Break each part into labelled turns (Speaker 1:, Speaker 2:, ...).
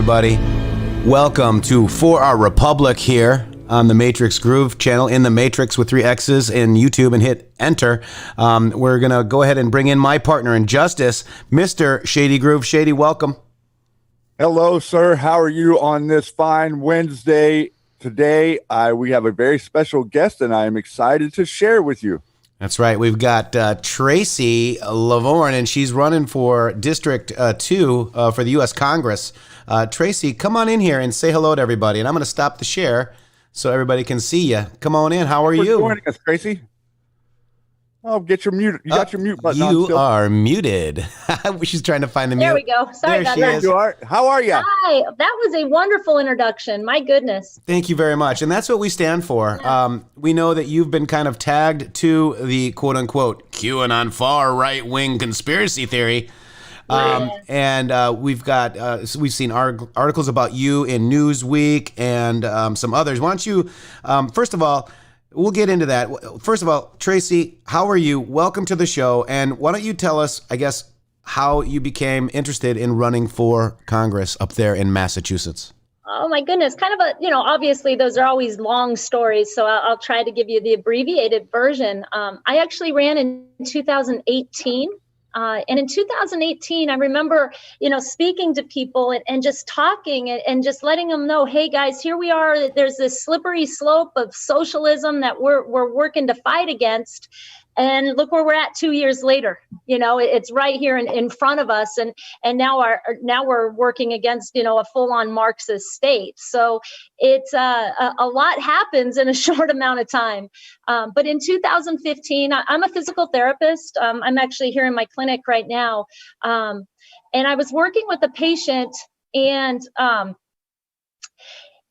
Speaker 1: everybody. Welcome to For Our Republic here on the Matrix Groove channel, in the Matrix with 3 X's in YouTube, and hit enter. We're going to go ahead and bring in my partner in justice, Mr. Shady Groove. Shady, welcome.
Speaker 2: Hello, sir. How are you on this fine Wednesday? Today, we have a very special guest, and I am excited to share with you.
Speaker 1: That's right. We've got Tracy Lavorne, and she's running for District 2 for the U.S. Congress. Tracy, come on in here and say hello to everybody. And I'm going to stop the share so everybody can see you. Come on in. How are you?
Speaker 2: Joining us, Tracy. Oh, get your mute. You got your mute button on.
Speaker 1: You are muted. She's trying to find the mute.
Speaker 3: There we go. Sorry about that.
Speaker 2: You are. How are you?
Speaker 3: Hi. That was a wonderful introduction. My goodness.
Speaker 1: Thank you very much. And that's what we stand for.
Speaker 3: Yeah.
Speaker 1: We know that you've been kind of tagged to the quote unquote QAnon far right wing conspiracy theory. And we've seen articles about you in Newsweek and some others. Why don't you, first of all, we'll get into that. First of all, Tracy, how are you? Welcome to the show. And why don't you tell us, I guess, how you became interested in running for Congress up there in Massachusetts?
Speaker 3: Oh, my goodness. Kind of obviously those are always long stories. So I'll try to give you the abbreviated version. I actually ran in 2018. And in 2018, I remember, speaking to people and just talking and just letting them know, hey, guys, here we are. There's this slippery slope of socialism that we're working to fight against. And look where we're at 2 years later. It's right here in front of us. And now we're working against, a full on Marxist state. So it's a lot happens in a short amount of time. But in 2015, I'm a physical therapist. I'm actually here in my clinic right now. And I was working with a patient, and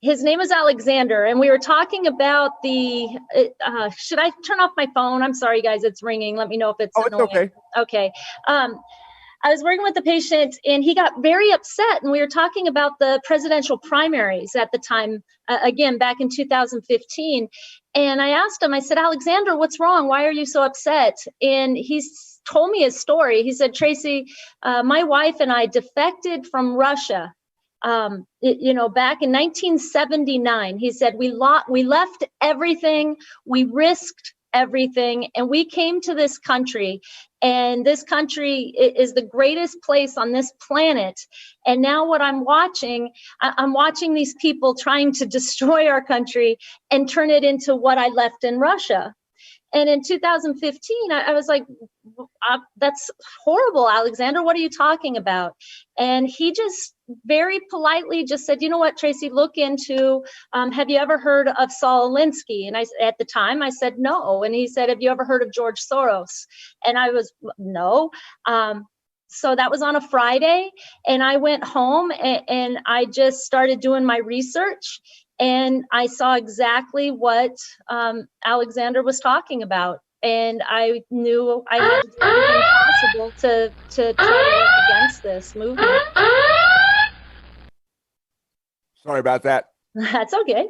Speaker 3: his name is Alexander, and we were talking about should I turn off my phone? I'm sorry, guys, it's ringing. Let me know if it's annoying.
Speaker 2: It's okay.
Speaker 3: Okay. I was working with the patient, and he got very upset, and we were talking about the presidential primaries at the time, again, back in 2015. And I asked him, I said, Alexander, what's wrong? Why are you so upset? And he's told me his story. He said, Tracy, my wife and I defected from Russia. Back in 1979, he said, we left everything, we risked everything, and we came to this country, and this country is the greatest place on this planet. And now what I'm watching these people trying to destroy our country and turn it into what I left in Russia. And in 2015, I was like, that's horrible, Alexander. What are you talking about? And he just very politely just said, you know what, Tracy, look into, have you ever heard of Saul Alinsky? And at the time I said, no. And he said, have you ever heard of George Soros? And I was, no. So that was on a Friday, and I went home and I just started doing my research. And I saw exactly what Alexander was talking about. And I knew I had to do everything possible to try to work against this movement.
Speaker 2: Sorry about that.
Speaker 3: That's okay.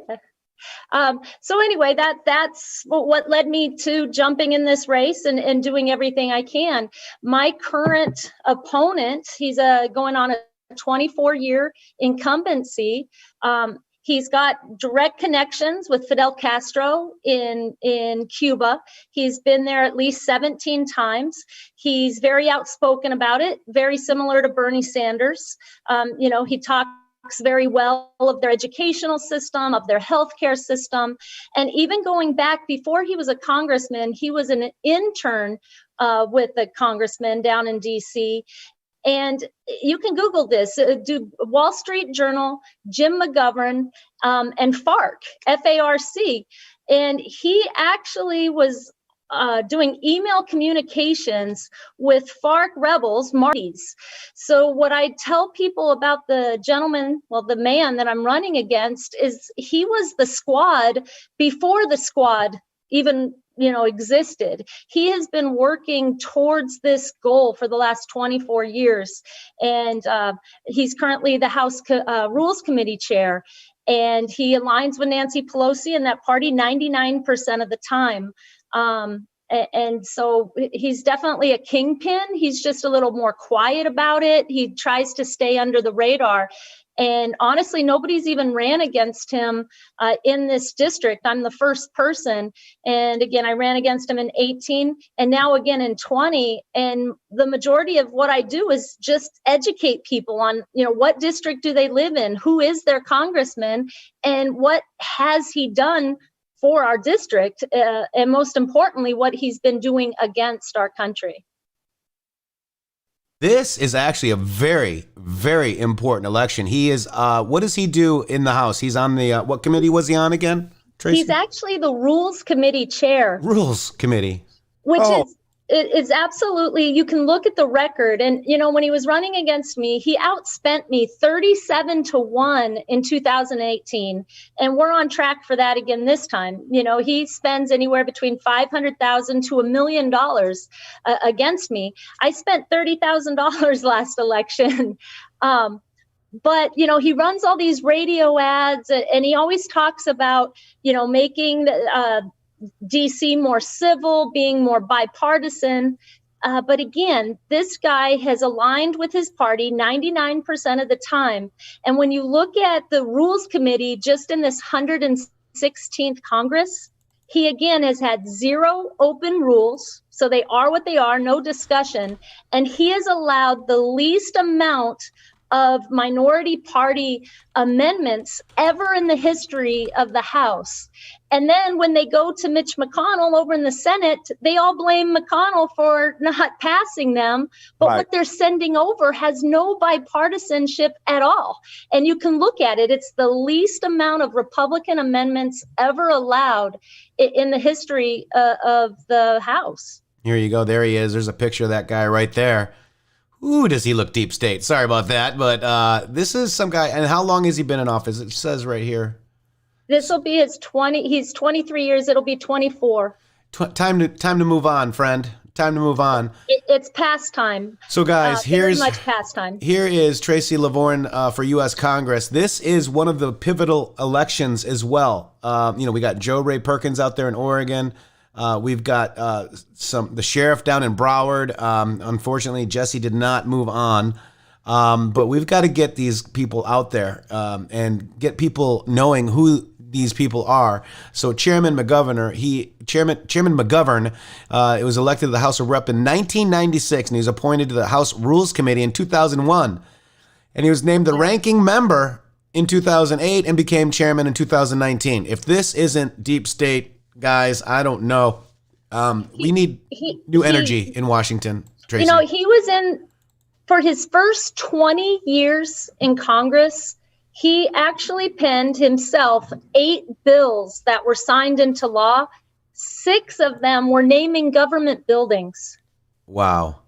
Speaker 3: So anyway, that's what led me to jumping in this race and doing everything I can. My current opponent, he's going on a 24-year incumbency. He's got direct connections with Fidel Castro in Cuba. He's been there at least 17 times. He's very outspoken about it, very similar to Bernie Sanders. He talks very well of their educational system, of their healthcare system. And even going back before he was a congressman, he was an intern with a congressman down in DC. And you can Google this, do Wall Street Journal, Jim McGovern, and FARC, F-A-R-C. And he actually was doing email communications with FARC rebels, Marties. So what I tell people about the man that I'm running against is he was the squad before the squad even existed. He has been working towards this goal for the last 24 years. And he's currently the House Rules Committee chair. And he aligns with Nancy Pelosi and that party 99% of the time. And so he's definitely a kingpin. He's just a little more quiet about it. He tries to stay under the radar. And honestly, nobody's even ran against him in this district. I'm the first person. And again, I ran against him in 18 and now again in 20. And the majority of what I do is just educate people on, what district do they live in? Who is their congressman? And what has he done for our district? And most importantly, what he's been doing against our country.
Speaker 1: This is actually a very, very important election. He is, what does he do in the House? He's on the, what committee was he on again, Tracy?
Speaker 3: He's actually the Rules Committee chair.
Speaker 1: Rules Committee.
Speaker 3: Which is absolutely, you can look at the record. And, when he was running against me, he outspent me 37-1 in 2018. And we're on track for that again this time. He spends anywhere between $500,000 to $1 million against me. I spent $30,000 last election. But, he runs all these radio ads and he always talks about, making DC more civil, being more bipartisan. But again, this guy has aligned with his party 99% of the time. And when you look at the Rules Committee just in this 116th Congress, he again has had 0 open rules. So they are what they are, no discussion. And he has allowed the least amount of minority party amendments ever in the history of the House. And then when they go to Mitch McConnell over in the Senate, they all blame McConnell for not passing them. But what they're sending over has no bipartisanship at all. And you can look at it. It's the least amount of Republican amendments ever allowed in the history of the House.
Speaker 1: Here you go. There he is. There's a picture of that guy right there. Ooh, does he look deep state? Sorry about that, but this is some guy. And how long has he been in office? It says right here.
Speaker 3: This will be his 20. He's 23 years. It'll be 24.
Speaker 1: Time to move on, friend. Time to move on.
Speaker 3: It's past time.
Speaker 1: So, guys,
Speaker 3: very much past time.
Speaker 1: Here is Tracy Lavorne for U.S. Congress. This is one of the pivotal elections as well. We got Joe Ray Perkins out there in Oregon. We've got the sheriff down in Broward. Unfortunately, Jesse did not move on. But we've got to get these people out there and get people knowing who these people are. So Chairman McGovern, it was elected to the House of Rep in 1996, and he was appointed to the House Rules Committee in 2001. And he was named the ranking member in 2008 and became chairman in 2019. If this isn't deep state, guys, I don't know. We need new energy in Washington, Tracy.
Speaker 3: He was in, for his first 20 years in Congress, he actually penned himself 8 bills that were signed into law. 6 of them were naming government buildings.
Speaker 1: Wow.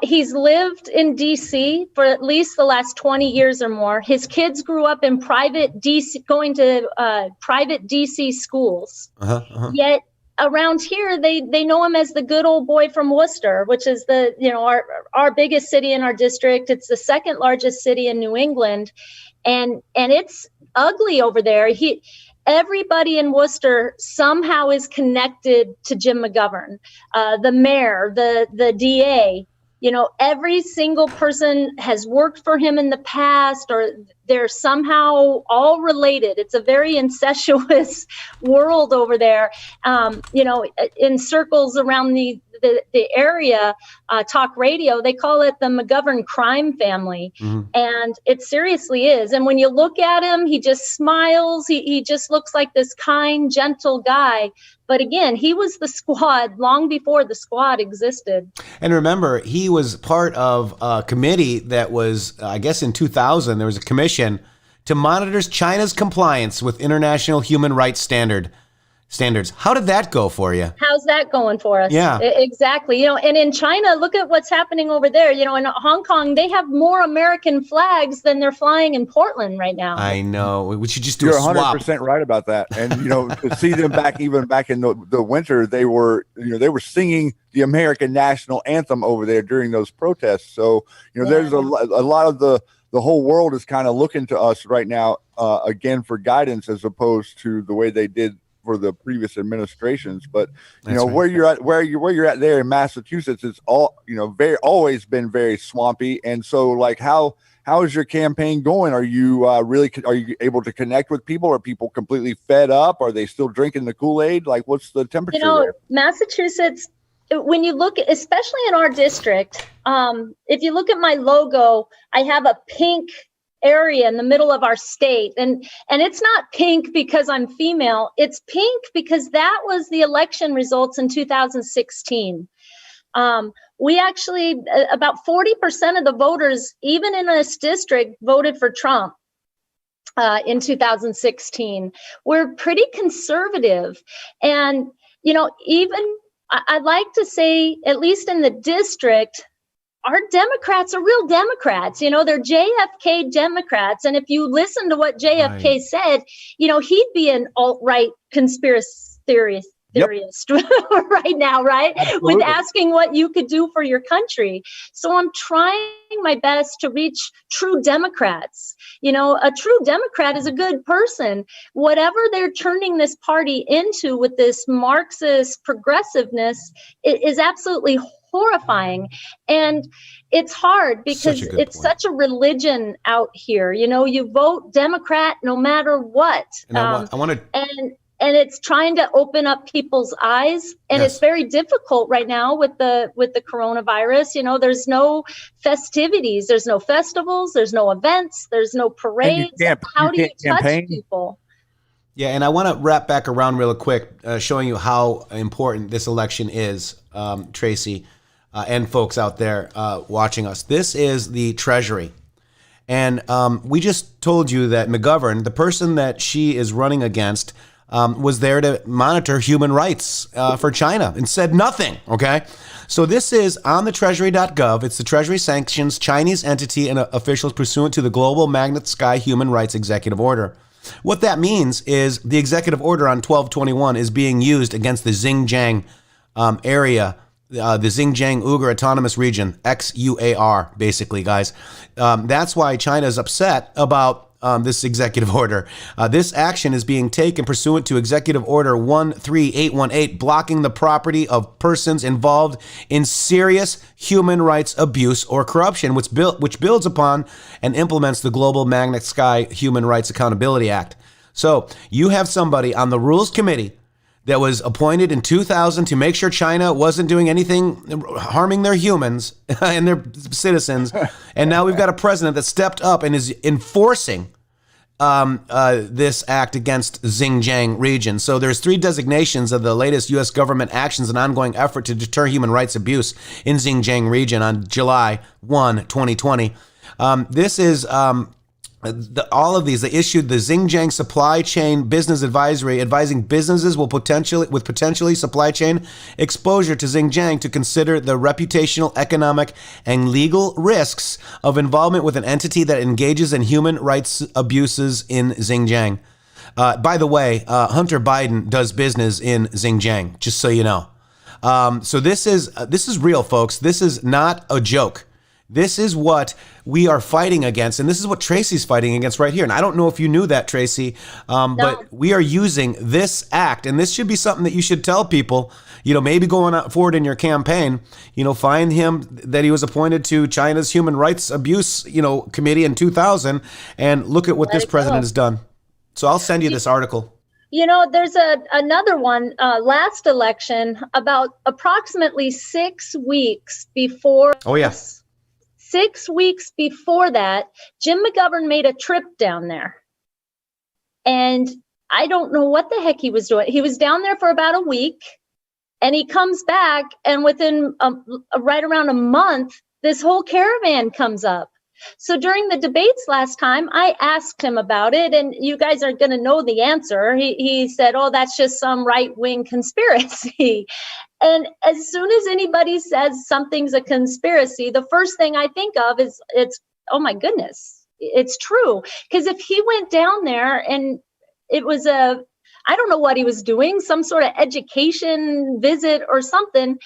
Speaker 3: He's lived in DC for at least the last 20 years or more. His kids grew up in private DC schools. Yet around here, they know him as the good old boy from Worcester, which is our biggest city in our district. It's the second largest city in New England. And it's ugly over there. Everybody in Worcester somehow is connected to Jim McGovern, the mayor, the DA. Every single person has worked for him in the past, or they're somehow all related. It's a very incestuous world over there. In circles around the area, talk radio, they call it the McGovern crime family. Mm-hmm. And it seriously is. And when you look at him, he just smiles. He just looks like this kind, gentle guy. But again, he was the squad long before the squad existed.
Speaker 1: And remember, he was part of a committee that was, I guess in 2000, there was a commission to monitor China's compliance with international human rights standards. How did that go for you?
Speaker 3: How's that going for us?
Speaker 1: Yeah,
Speaker 3: exactly. And in China, look at what's happening over there. In Hong Kong, they have more American flags than they're flying in Portland right now.
Speaker 1: I know. We should just do
Speaker 2: You're
Speaker 1: a swap.
Speaker 2: 100% right about that. And to see them back in the winter, they were singing the American national anthem over there during those protests. So there's a lot of the whole world is kind of looking to us right now again for guidance, as opposed to the way they did for the previous administrations. But where you're at there in Massachusetts, it's all always been very swampy. And so like how how is your campaign going? Are you are you able to connect with people? Are people completely fed up? Are they still drinking the Kool-Aid? Like, what's the temperature there?
Speaker 3: Massachusetts, when you look, especially in our district, if you look at my logo, I have a pink area in the middle of our state, and it's not pink because I'm female. It's pink because that was the election results in 2016. We actually, about 40% of the voters, even in this district, voted for Trump in 2016. We're pretty conservative. And, even I'd like to say, at least in the district, our Democrats are real Democrats. They're JFK Democrats. And if you listen to what JFK said, he'd be an alt-right conspiracy theorist. Right now, right? Absolutely. With asking what you could do for your country. So I'm trying my best to reach true Democrats. A true Democrat is a good person. Whatever they're turning this party into with this Marxist progressiveness is absolutely horrifying. And it's hard because it's such a religion out here. You vote Democrat no matter what.
Speaker 1: And I want to.
Speaker 3: And it's trying to open up people's eyes, and it's very difficult right now with the coronavirus. There's no festivities, there's no festivals, there's no events, there's no parades. How do you touch people?
Speaker 1: Yeah, and I want to wrap back around real quick, showing you how important this election is, Tracy, and folks out there watching us. This is the Treasury. And we just told you that McGovern, the person that she is running against, was there to monitor human rights for China and said nothing, okay? So this is on the treasury.gov. It's the Treasury sanctions Chinese entity and officials pursuant to the Global Magnitsky Human Rights Executive Order. What that means is the executive order on 12/21 is being used against the Xinjiang area, the Xinjiang Uyghur Autonomous Region, XUAR, basically, guys. That's why China is upset about this executive order. This action is being taken pursuant to Executive Order 13818, blocking the property of persons involved in serious human rights abuse or corruption, which builds upon and implements the Global Magnitsky Human Rights Accountability Act. So you have somebody on the Rules Committee that was appointed in 2000 to make sure China wasn't doing anything harming their humans and their citizens. And now we've got a president that stepped up and is enforcing this act against Xinjiang region. So there's 3 designations of the latest U.S. government actions and ongoing effort to deter human rights abuse in Xinjiang region on July 1, 2020. This is... all of these, they issued the Xinjiang Supply Chain Business Advisory, advising businesses with potentially supply chain exposure to Xinjiang to consider the reputational, economic, and legal risks of involvement with an entity that engages in human rights abuses in Xinjiang. By the way, Hunter Biden does business in Xinjiang, just so you know. So this is real, folks. This is not a joke. This is what we are fighting against, and this is what Tracy's fighting against right here. And I don't know if you knew that, Tracy, but we are using this act, and this should be something that you should tell people, maybe going forward in your campaign, find him that he was appointed to China's Human Rights Abuse, Committee in 2000, and look at what this president has done. So I'll send you this article.
Speaker 3: There's another one, last election, about approximately 6 weeks before.
Speaker 1: Oh, yes.
Speaker 3: 6 weeks before that, Jim McGovern made a trip down there. And I don't know what the heck he was doing. He was down there for about a week, and he comes back, and within right around a month, this whole caravan comes up. So during the debates last time, I asked him about it, and you guys are going to know the answer. He said, oh, that's just some right-wing conspiracy. And as soon as anybody says something's a conspiracy, the first thing I think of is oh my goodness, it's true. Because if he went down there and it was I don't know what he was doing, some sort of education visit or something,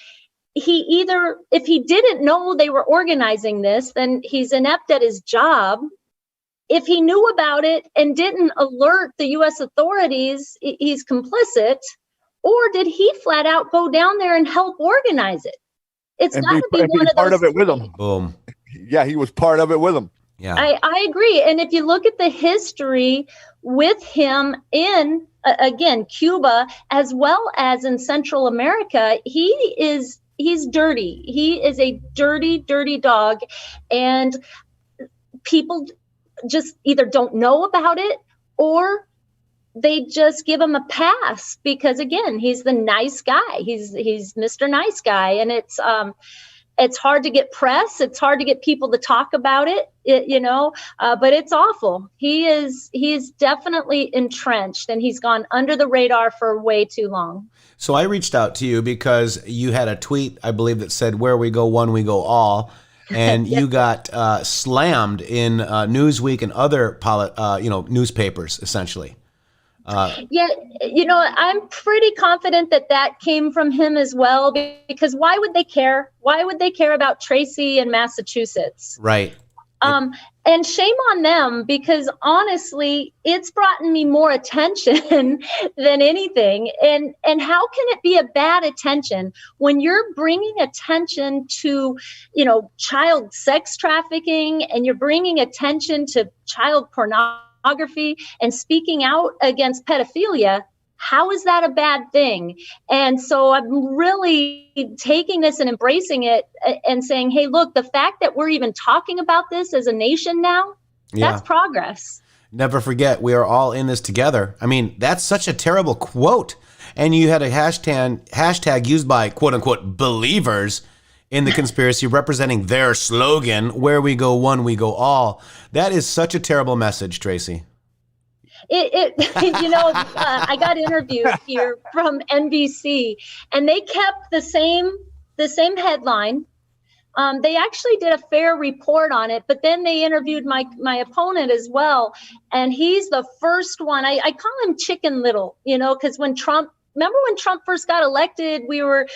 Speaker 3: if he didn't know they were organizing this, then he's inept at his job. If he knew about it and didn't alert the U.S. authorities, he's complicit. Or did he flat out go down there and help organize it? It's got to be one of those.
Speaker 2: Part of it with him.
Speaker 1: Boom.
Speaker 2: Yeah, he was part of it with him.
Speaker 1: Yeah.
Speaker 3: I agree. And if you look at the history with him in, again, Cuba, as well as in Central America, he's dirty. He is a dirty, dirty dog. And people just either don't know about it or they just give him a pass because, again, he's the nice guy. He's Mr. Nice Guy. And it's hard to get press. It's hard to get people to talk about it, but it's awful. He is definitely entrenched, and he's gone under the radar for way too long.
Speaker 1: So I reached out to you because you had a tweet, I believe, that said, "Where we go one, we go all." And you got slammed in Newsweek and other newspapers, essentially.
Speaker 3: I'm pretty confident that came from him as well, because why would they care? Why would they care about Tracy in Massachusetts?
Speaker 1: Right.
Speaker 3: And shame on them, because honestly, it's brought me more attention than anything. And how can it be a bad attention when you're bringing attention to, child sex trafficking, and you're bringing attention to child pornography and speaking out against pedophilia? How is that a bad thing? And so I'm really taking this and embracing it and saying, hey, look, the fact that we're even talking about this as a nation now, that's progress.
Speaker 1: Never forget, we are all in this together. I mean, that's such a terrible quote. And you had a hashtag used by quote unquote believers in the conspiracy representing their slogan, "Where we go one, we go all." That is such a terrible message, Tracy.
Speaker 3: I got interviewed here from NBC, and they kept the same headline. They actually did a fair report on it, but then they interviewed my opponent as well. And he's the first one. I call him Chicken Little, because remember when Trump first got elected, we were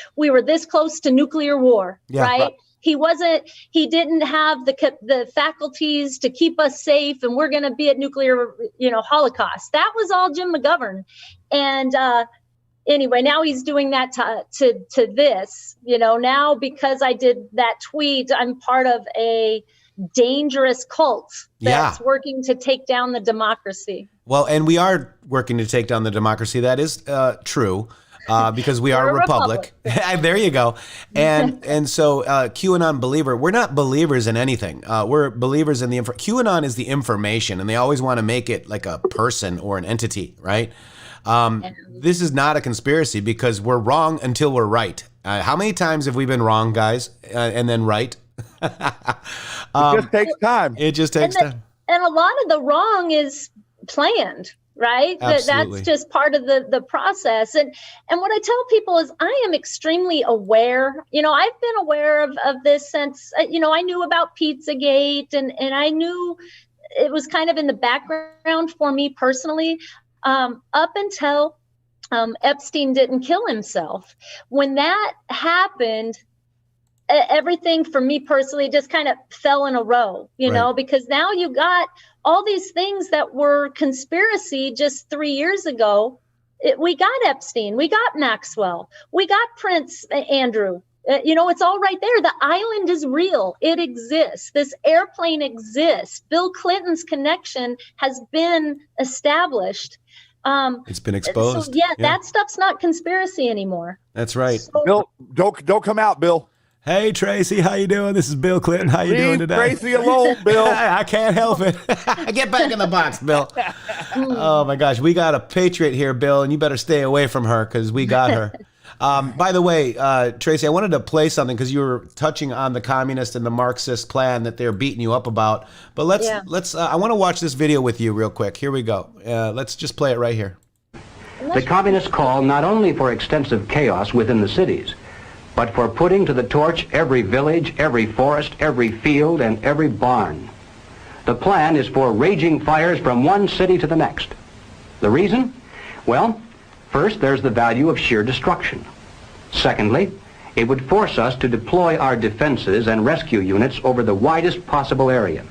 Speaker 3: this close to nuclear war, right? He didn't have the faculties to keep us safe, and we're going to be at nuclear, holocaust. That was all Jim McGovern. And anyway, now he's doing that to this, now because I did that tweet, I'm part of a dangerous cult that's working to take down the democracy.
Speaker 1: Well, and we are working to take down the democracy. That is true. Because we are a republic. There you go. And so QAnon believer, we're not believers in anything. We're believers in the QAnon is the information, and they always want to make it like a person or an entity, right? This is not a conspiracy because we're wrong until we're right. How many times have we been wrong, guys, and then right?
Speaker 2: It just takes time.
Speaker 1: It just takes time.
Speaker 3: And a lot of the wrong is planned. Right?
Speaker 1: Absolutely.
Speaker 3: That's just part of the process. And what I tell people is I am extremely aware. I've been aware of this since, I knew about Pizzagate, and I knew it was kind of in the background for me personally, up until Epstein didn't kill himself. When that happened, everything for me personally just kind of fell in a row, because now you got all these things that were conspiracy just 3 years ago. We got Epstein, we got Maxwell, we got Prince Andrew. It's all right there. The island is real. It exists. This airplane exists. Bill Clinton's connection has been established.
Speaker 1: It's been exposed.
Speaker 3: So that stuff's not conspiracy anymore.
Speaker 1: That's right.
Speaker 2: So, Bill, don't come out, Bill.
Speaker 1: Hey, Tracy, how you doing? This is Bill Clinton. How you doing today?
Speaker 2: Leave Tracy alone, Bill.
Speaker 1: I can't help it. Get back in the box, Bill. Oh, my gosh. We got a patriot here, Bill, and you better stay away from her because we got her. By the way, Tracy, I wanted to play something because you were touching on the communist and the Marxist plan that they're beating you up about. But let's. I want to watch this video with you real quick. Here we go. Let's just play it right here.
Speaker 4: The communists call not only for extensive chaos within the cities, but for putting to the torch every village, every forest, every field, and every barn. The plan is for raging fires from one city to the next. The reason? Well, first, there's the value of sheer destruction. Secondly, it would force us to deploy our defenses and rescue units over the widest possible area.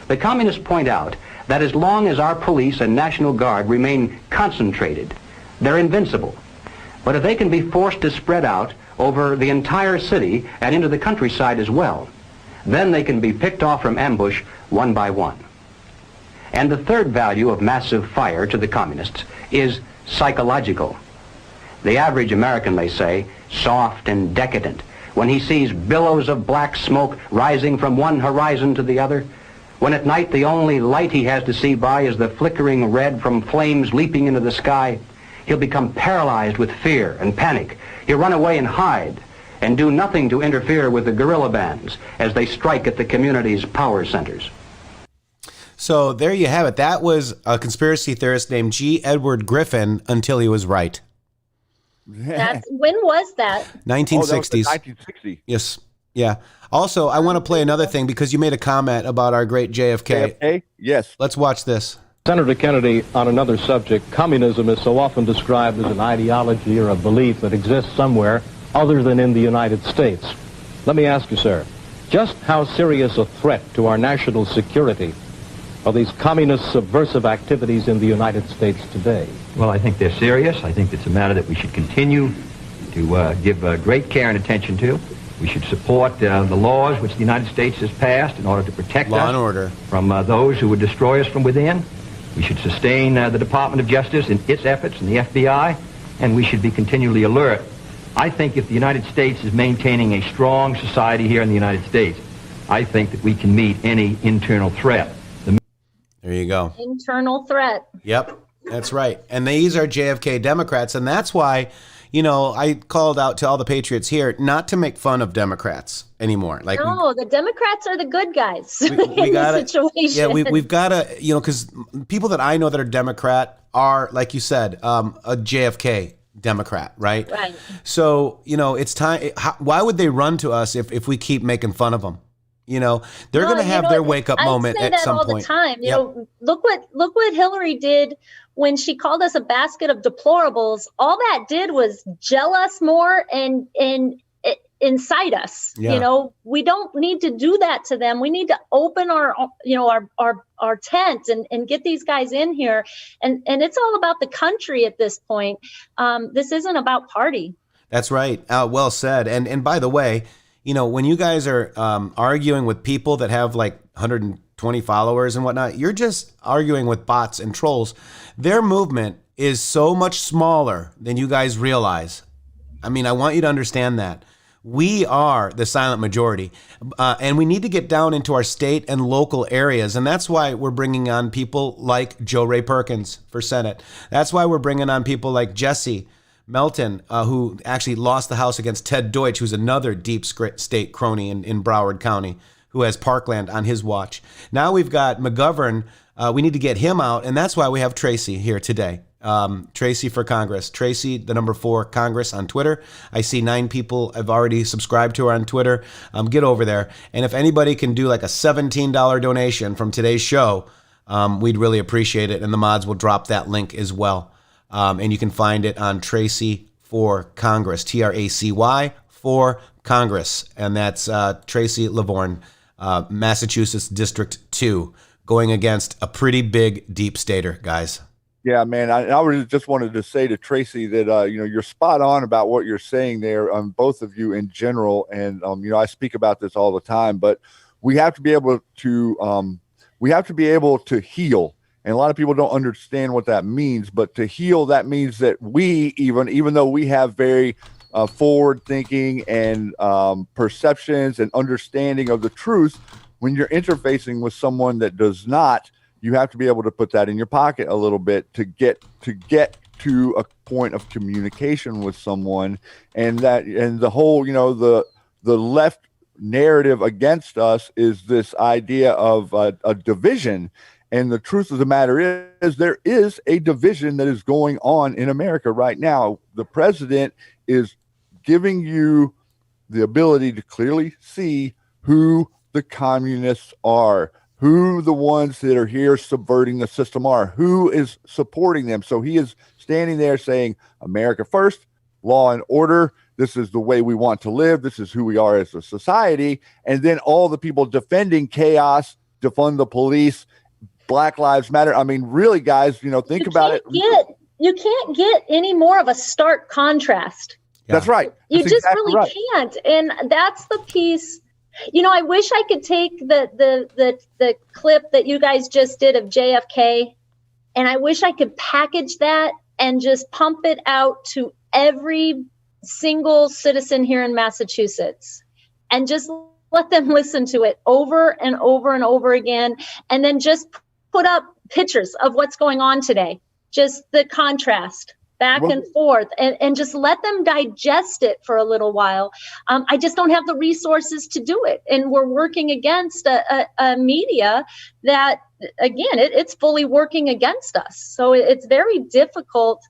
Speaker 4: The communists point out that as long as our police and National Guard remain concentrated, they're invincible. But if they can be forced to spread out over the entire city and into the countryside as well, Then they can be picked off from ambush one by one. And the third value of massive fire to the communists is psychological. The average American, they say, soft and decadent, when he sees billows of black smoke rising from one horizon to the other, when at night the only light he has to see by is the flickering red from flames leaping into the sky, he'll become paralyzed with fear and panic. He'll run away and hide and do nothing to interfere with the guerrilla bands as they strike at the community's power centers.
Speaker 1: So there you have it. That was a conspiracy theorist named G. Edward Griffin until he was right.
Speaker 3: When was that?
Speaker 1: 1960s.
Speaker 2: 1960.
Speaker 1: Yes. Yeah. Also, I want to play another thing because you made a comment about our great JFK.
Speaker 2: JFK? Yes.
Speaker 1: Let's watch this.
Speaker 5: Senator Kennedy, on another subject, communism is so often described as an ideology or a belief that exists somewhere other than in the United States. Let me ask you, sir, just how serious a threat to our national security are these communist subversive activities in the United States today?
Speaker 6: Well, I think they're serious. I think it's a matter that we should continue to give great care and attention to. We should support the laws which the United States has passed in order to protect
Speaker 1: Law
Speaker 6: us
Speaker 1: and order
Speaker 6: from those who would destroy us from within. We should sustain the Department of Justice in its efforts and the FBI, and we should be continually alert. I think if the United States is maintaining a strong society here in the United States, I think that we can meet any internal threat.
Speaker 1: There you go.
Speaker 3: Internal threat.
Speaker 1: Yep, that's right. And these are JFK Democrats, and that's why, you know, I called out to all the patriots here not to make fun of Democrats anymore. Like,
Speaker 3: no, the Democrats are the good guys
Speaker 1: we
Speaker 3: in
Speaker 1: gotta,
Speaker 3: this situation.
Speaker 1: Yeah, we've got to, you know, because people that I know that are Democrat are, like you said, a JFK Democrat, right?
Speaker 3: Right.
Speaker 1: So, you know, it's time. Why would they run to us if we keep making fun of them? You know, they're going to have their wake up moment at some point.
Speaker 3: I say that all the time. You know, look what Hillary did when she called us a basket of deplorables. All that did was gel us more and incite us.
Speaker 1: Yeah.
Speaker 3: You know, we don't need to do that to them. We need to open our tent and get these guys in here. And it's all about the country at this point. This isn't about party.
Speaker 1: That's right. Well said. And by the way, you know, when you guys are arguing with people that have like 120 followers and whatnot, you're just arguing with bots and trolls. Their movement is so much smaller than you guys realize. I mean, I want you to understand that. We are the silent majority, and we need to get down into our state and local areas. And that's why we're bringing on people like Joe Ray Perkins for Senate. That's why we're bringing on people like Jesse Melton, who actually lost the House against Ted Deutsch, who's another deep state crony in Broward County, who has Parkland on his watch. Now we've got McGovern. We need to get him out, and that's why we have Tracy here today. Tracy for Congress. Tracy, the number 4 Congress on Twitter. I see 9 people have already subscribed to her on Twitter. Get over there. And if anybody can do like a $17 donation from today's show, we'd really appreciate it. And the mods will drop that link as well. And you can find it on Tracy for Congress, TRACY for Congress. And that's Tracy Lavorne, Massachusetts District 2, going against a pretty big deep stater, guys.
Speaker 2: Yeah, man. I really just wanted to say to Tracy that, you know, you're spot on about what you're saying there, both of you in general. And, you know, I speak about this all the time, but we have to be able to heal. And a lot of people don't understand what that means, but to heal, that means that we, even though we have very forward thinking and perceptions and understanding of the truth, when you're interfacing with someone that does not, you have to be able to put that in your pocket a little bit to get to a point of communication with someone. And the whole, you know, the left narrative against us is this idea of a division. And the truth of the matter is there is a division that is going on in America right now. The president is giving you the ability to clearly see who the communists are, who the ones that are here subverting the system are, who is supporting them. So he is standing there saying, America first, law and order. This is the way we want to live. This is who we are as a society. And then all the people defending chaos, defund the police, Black Lives Matter. I mean, really, guys, you know, think about it.
Speaker 3: You can't get any more of a stark contrast.
Speaker 2: Yeah. That's right.
Speaker 3: You
Speaker 2: That's
Speaker 3: just
Speaker 2: exactly
Speaker 3: really
Speaker 2: right.
Speaker 3: can't. And that's the piece I wish I could take the clip that you guys just did of JFK, and I wish I could package that and just pump it out to every single citizen here in Massachusetts, and just let them listen to it over and over and over again, and then just put up pictures of what's going on today, just the contrast back and forth, and just let them digest it for a little while. I just don't have the resources to do it. And we're working against a media that, again, it's fully working against us. So it's very difficult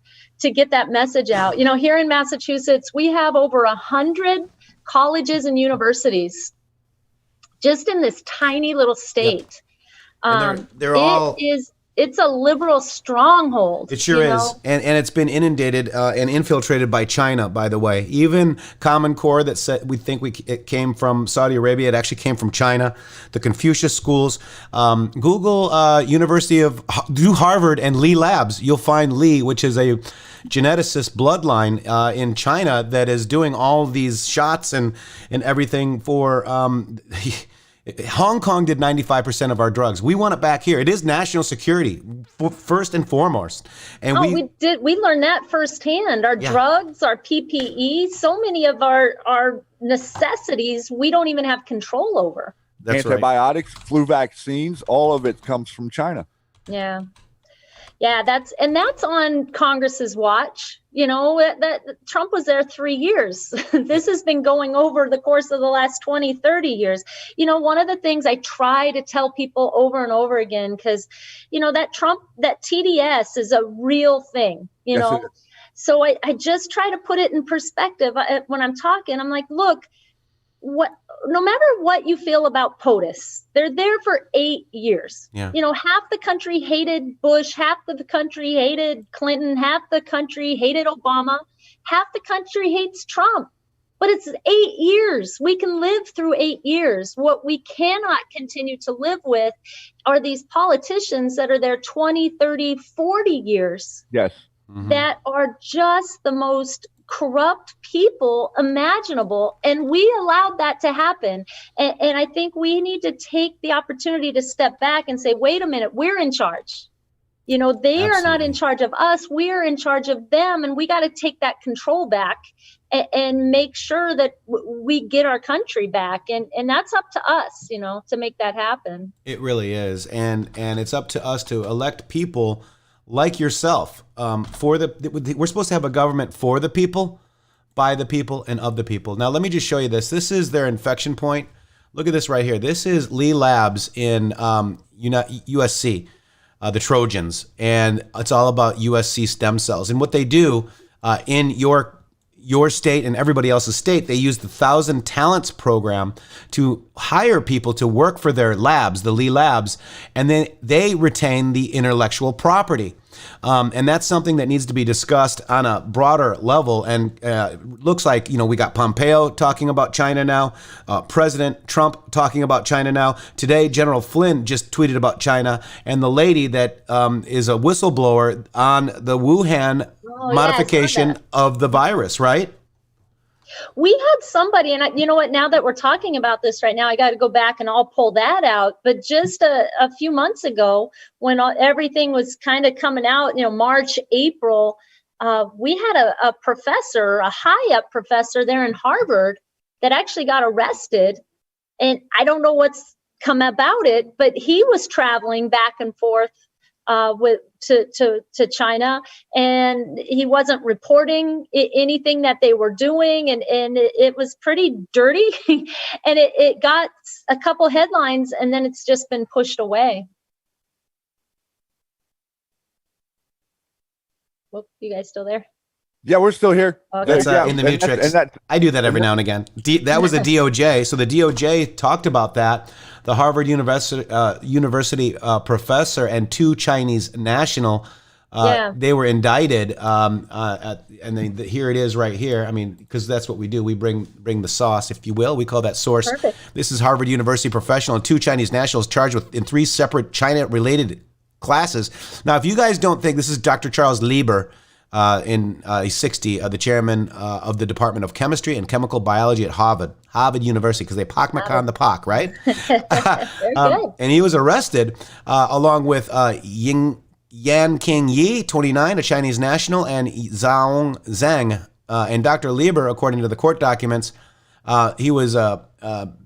Speaker 3: to get that message out. Here in Massachusetts, we have over 100 colleges and universities just in this tiny little state.
Speaker 1: And they're all...
Speaker 3: It's a liberal stronghold.
Speaker 1: It sure is. And it's been inundated and infiltrated by China, by the way. Even Common Core that said it came from Saudi Arabia, it actually came from China. The Confucius schools, Google, University of Harvard and Lee Labs. You'll find Lee, which is a geneticist bloodline in China that is doing all these shots and everything for... Hong Kong did 95% of our drugs. We want it back here. It is national security, first and foremost. And
Speaker 3: we learned that firsthand. Our drugs, our PPE, so many of our necessities, we don't even have control over.
Speaker 1: That's
Speaker 2: Antibiotics, flu vaccines, all of it comes from China.
Speaker 3: Yeah. Yeah, that's on Congress's watch. That Trump was there 3 years. This has been going over the course of the last 20, 30 years. One of the things I try to tell people over and over again, because, that TDS is a real thing,
Speaker 2: Yes,
Speaker 3: so I just try to put it in perspective when I'm talking. I'm like, look, no matter what you feel about POTUS, they're there for 8 years.
Speaker 1: Yeah.
Speaker 3: Half the country hated Bush, half the country hated Clinton, half the country hated Obama, half the country hates Trump. But it's 8 years. We can live through 8 years. What we cannot continue to live with are these politicians that are there 20, 30, 40 years.
Speaker 2: Yes.
Speaker 1: Mm-hmm.
Speaker 3: That are just the most corrupt people imaginable, and we allowed that to happen. And I think we need to take the opportunity to step back and say, wait a minute, we're in charge. They are not in charge of us, we're in charge of them, and we got to take that control back and make sure that we get our country back, and that's up to us, to make that happen.
Speaker 1: It really is, and it's up to us to elect people like yourself. We're supposed to have a government for the people, by the people, and of the people. Now, let me just show you this. This is their infection point. Look at this right here. This is Lee Labs in USC, the Trojans, and it's all about USC stem cells. And what they do in your state and everybody else's state, they use the 1,000 Talents program to hire people to work for their labs, the Lee Labs, and then they retain the intellectual property. And that's something that needs to be discussed on a broader level. And looks like, we got Pompeo talking about China now, President Trump talking about China now. Today, General Flynn just tweeted about China, and the lady that is a whistleblower on the Wuhan modification of the virus, right?
Speaker 3: We had somebody, and you know what, now that we're talking about this right now, I got to go back and I'll pull that out. But just a few months ago, when everything was kind of coming out, March, April, we had a professor, a high-up professor there in Harvard that actually got arrested. And I don't know what's come about it, but he was traveling back and forth to China, and he wasn't reporting anything that they were doing, and it was pretty dirty, and it got a couple headlines, and then it's just been pushed away. Whoop, you guys still there?
Speaker 2: Yeah, we're still here.
Speaker 3: Okay.
Speaker 1: That's in the Matrix. I do that every now and again. That was the DOJ. So the DOJ talked about that. The Harvard University professor and 2 Chinese national, they were indicted. And here it is right here. I mean, because that's what we do. We bring the sauce, if you will. We call that source.
Speaker 3: Perfect.
Speaker 1: This is Harvard University professional and 2 Chinese nationals charged in 3 separate China-related classes. Now, if you guys don't think, this is Dr. Charles Lieber, he's 60, the chairman of the Department of Chemistry and Chemical Biology at Harvard University, because they pock Macan the pock, right?
Speaker 3: Very good.
Speaker 1: And he was arrested along with Yan King Yi, 29, a Chinese national, and Zhang Zhang. And Dr. Lieber, according to the court documents, he was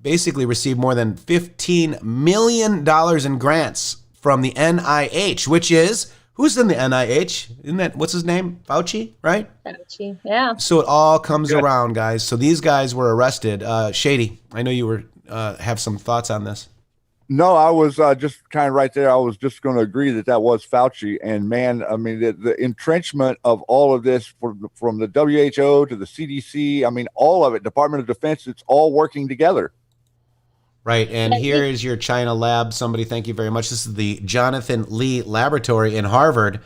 Speaker 1: basically received more than $15 million in grants from the NIH, which is, who's in the NIH? Isn't that, what's his name? Fauci, right?
Speaker 3: Fauci, yeah.
Speaker 1: So it all comes around, guys. So these guys were arrested. Shady, I know you were have some thoughts on this.
Speaker 2: No, I was just kind of right there. I was just going to agree that was Fauci. And man, I mean, the entrenchment of all of this from the WHO to the CDC, I mean, all of it, Department of Defense, it's all working together.
Speaker 1: Right. And here is your China lab. Somebody, thank you very much. This is the Jonathan Lee Laboratory in Harvard.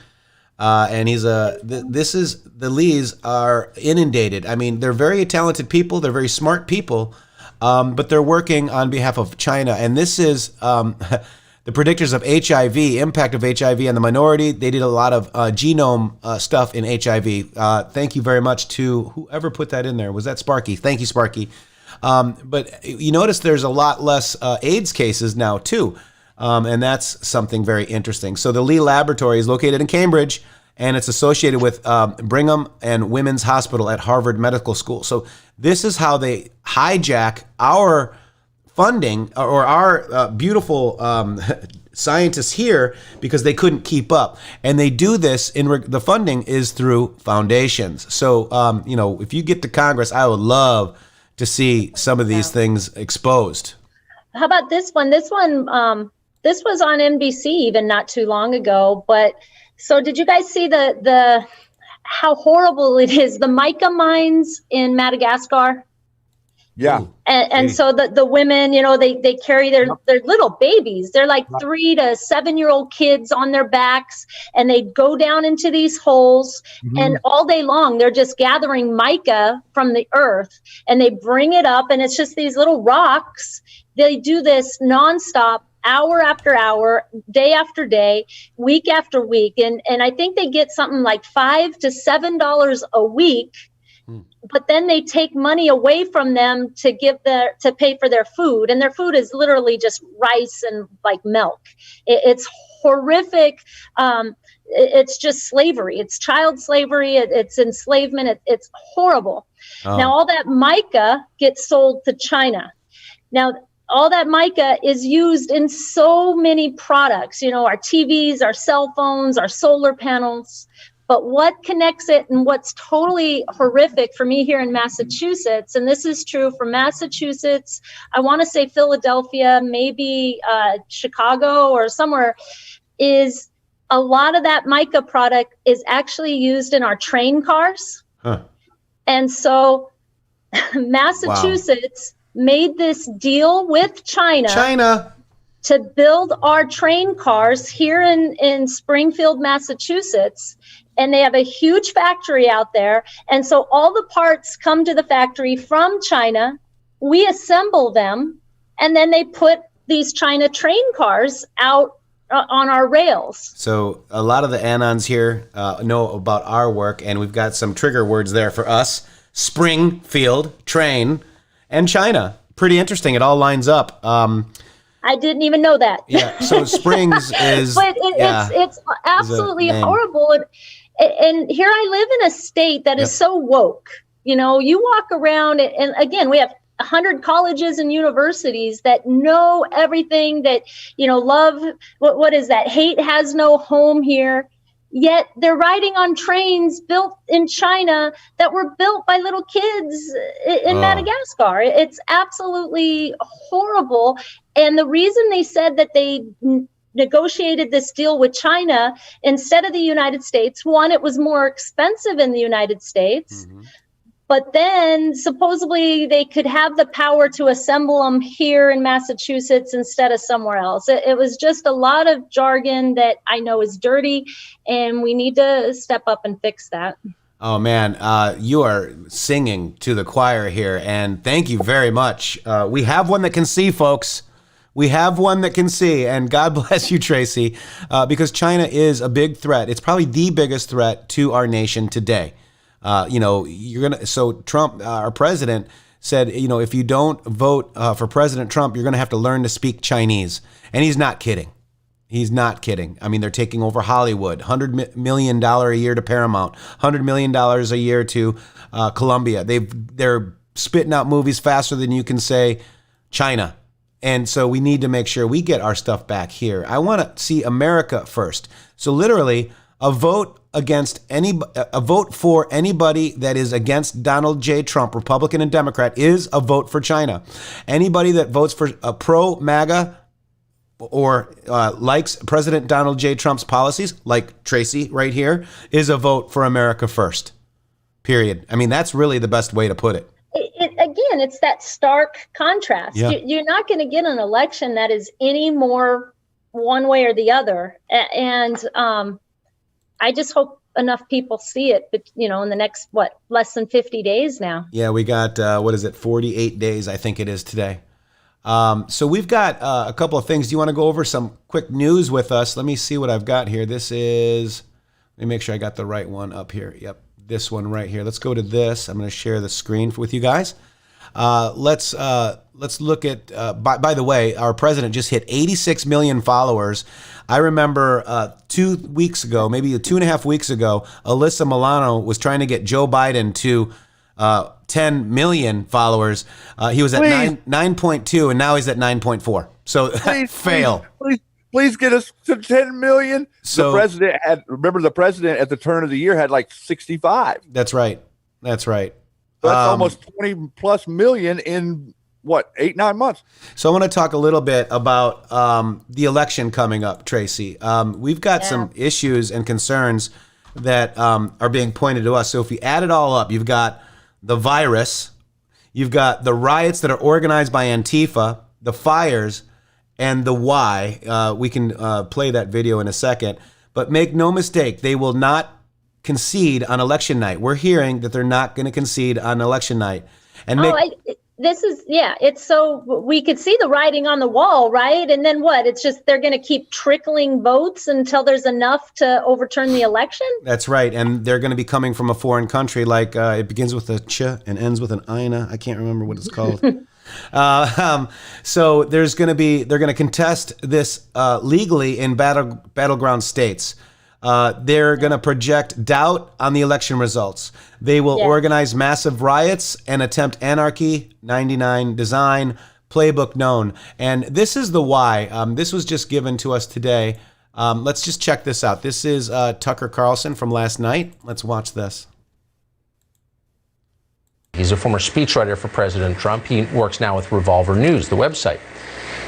Speaker 1: And the Lees are inundated. I mean, they're very talented people. They're very smart people. But they're working on behalf of China. And this is the predictors of HIV, impact of HIV on the minority. They did a lot of genome stuff in HIV. Thank you very much to whoever put that in there. Was that Sparky? Thank you, Sparky. But you notice there's a lot less AIDS cases now, too. And that's something very interesting. So the Lee Laboratory is located in Cambridge, and it's associated with Brigham and Women's Hospital at Harvard Medical School. So this is how they hijack our funding or our beautiful scientists here, because they couldn't keep up. And they do this the funding is through foundations. So, if you get to Congress, I would love to see some of these things exposed.
Speaker 3: How about this one? This was on NBC even not too long ago. But so did you guys see the how horrible it is? The mica mines in Madagascar.
Speaker 2: Yeah.
Speaker 3: And so the women, they carry their little babies. They're like 3 to 7-year-old kids on their backs, and they go down into these holes, and all day long they're just gathering mica from the earth, and they bring it up, and it's just these little rocks. They do this nonstop, hour after hour, day after day, week after week, and I think they get something like $5 to $7 a week. But then they take money away from them to pay for their food, and their food is literally just rice and like milk. It's horrific. It's just slavery. It's child slavery. It's enslavement. It's horrible. Oh. Now all that mica gets sold to China. Now all that mica is used in so many products. Our TVs, our cell phones, our solar panels. But what connects it, and what's totally horrific for me here in Massachusetts, and this is true for Massachusetts, I want to say Philadelphia, maybe Chicago or somewhere, is a lot of that mica product is actually used in our train cars. Huh. And so Massachusetts made this deal with China to build our train cars here in Springfield, Massachusetts. And they have a huge factory out there. And so all the parts come to the factory from China. We assemble them, and then they put these China train cars out on our rails.
Speaker 1: So a lot of the Anons here know about our work, and we've got some trigger words there for us. Springfield, train, and China. Pretty interesting. It all lines up.
Speaker 3: I didn't even know that.
Speaker 1: Yeah. So Springs is...
Speaker 3: But it's absolutely horrible. And here I live in a state that is so woke. You walk around, and again, we have 100 colleges and universities that know everything, that, love, what is that? Hate has no home here. Yet they're riding on trains built in China that were built by little kids in Madagascar. It's absolutely horrible. And the reason they said that they negotiated this deal with China instead of the United States, one, it was more expensive in the United States, but then supposedly they could have the power to assemble them here in Massachusetts instead of somewhere else. It was just a lot of jargon that I know is dirty, and we need to step up and fix that.
Speaker 1: Oh man, you are singing to the choir here, and thank you very much. We have one that can see, folks. We have one that can see, and God bless you, Tracy, because China is a big threat. It's probably the biggest threat to our nation today. So Trump, our president, said, if you don't vote for President Trump, you're going to have to learn to speak Chinese. And he's not kidding. He's not kidding. I mean, they're taking over Hollywood, $100 million a year to Paramount, $100 million a year to Columbia. They're spitting out movies faster than you can say China. And so we need to make sure we get our stuff back here. I want to see America first. So literally, a vote for anybody that is against Donald J. Trump, Republican and Democrat, is a vote for China. Anybody that votes for a pro-MAGA or likes President Donald J. Trump's policies, like Tracy right here, is a vote for America first. Period. I mean, that's really the best way to put it.
Speaker 3: Again, it's that stark contrast.
Speaker 1: Yeah.
Speaker 3: You're not going to get an election that is any more one way or the other. And I just hope enough people see it, but in the next, less than 50 days now.
Speaker 1: Yeah, we got, 48 days, I think it is today. So we've got a couple of things. Do you want to go over some quick news with us? Let me see what I've got here. Let me make sure I got the right one up here. Yep, this one right here. Let's go to this. I'm going to share the screen with you guys. Let's look at, by the way, our president just hit 86 million followers. I remember 2 weeks ago, maybe 2.5 weeks ago, Alyssa Milano was trying to get Joe Biden to 10 million followers. He was at 9.2, and now he's at 9.4. So fail.
Speaker 2: Please get us to 10 million.
Speaker 1: So
Speaker 2: the president at the turn of the year had like 65.
Speaker 1: That's right.
Speaker 2: That's almost 20 plus million in 8-9 months.
Speaker 1: So I want to talk a little bit about the election coming up, Tracy. We've got some issues and concerns that are being pointed to us. So if you add it all up, you've got the virus, you've got the riots that are organized by Antifa, the fires, and the why. We can play that video in a second. But make no mistake, they will not concede on election night. We're hearing that they're not going to concede on election night. And
Speaker 3: it's so we could see the writing on the wall, right? And then what? It's just they're going to keep trickling votes until there's enough to overturn the election? That's
Speaker 1: right. And they're going to be coming from a foreign country, like it begins with a ch and ends with an ina. I can't remember what it's called. So they're going to contest this legally in battleground states. They're going to project doubt on the election results. They will organize massive riots and attempt anarchy, 99 design, playbook known. And this is the why. This was just given to us today. Let's just check this out. This is Tucker Carlson from last night. Let's watch this.
Speaker 7: He's a former speechwriter for President Trump. He works now with Revolver News, the website.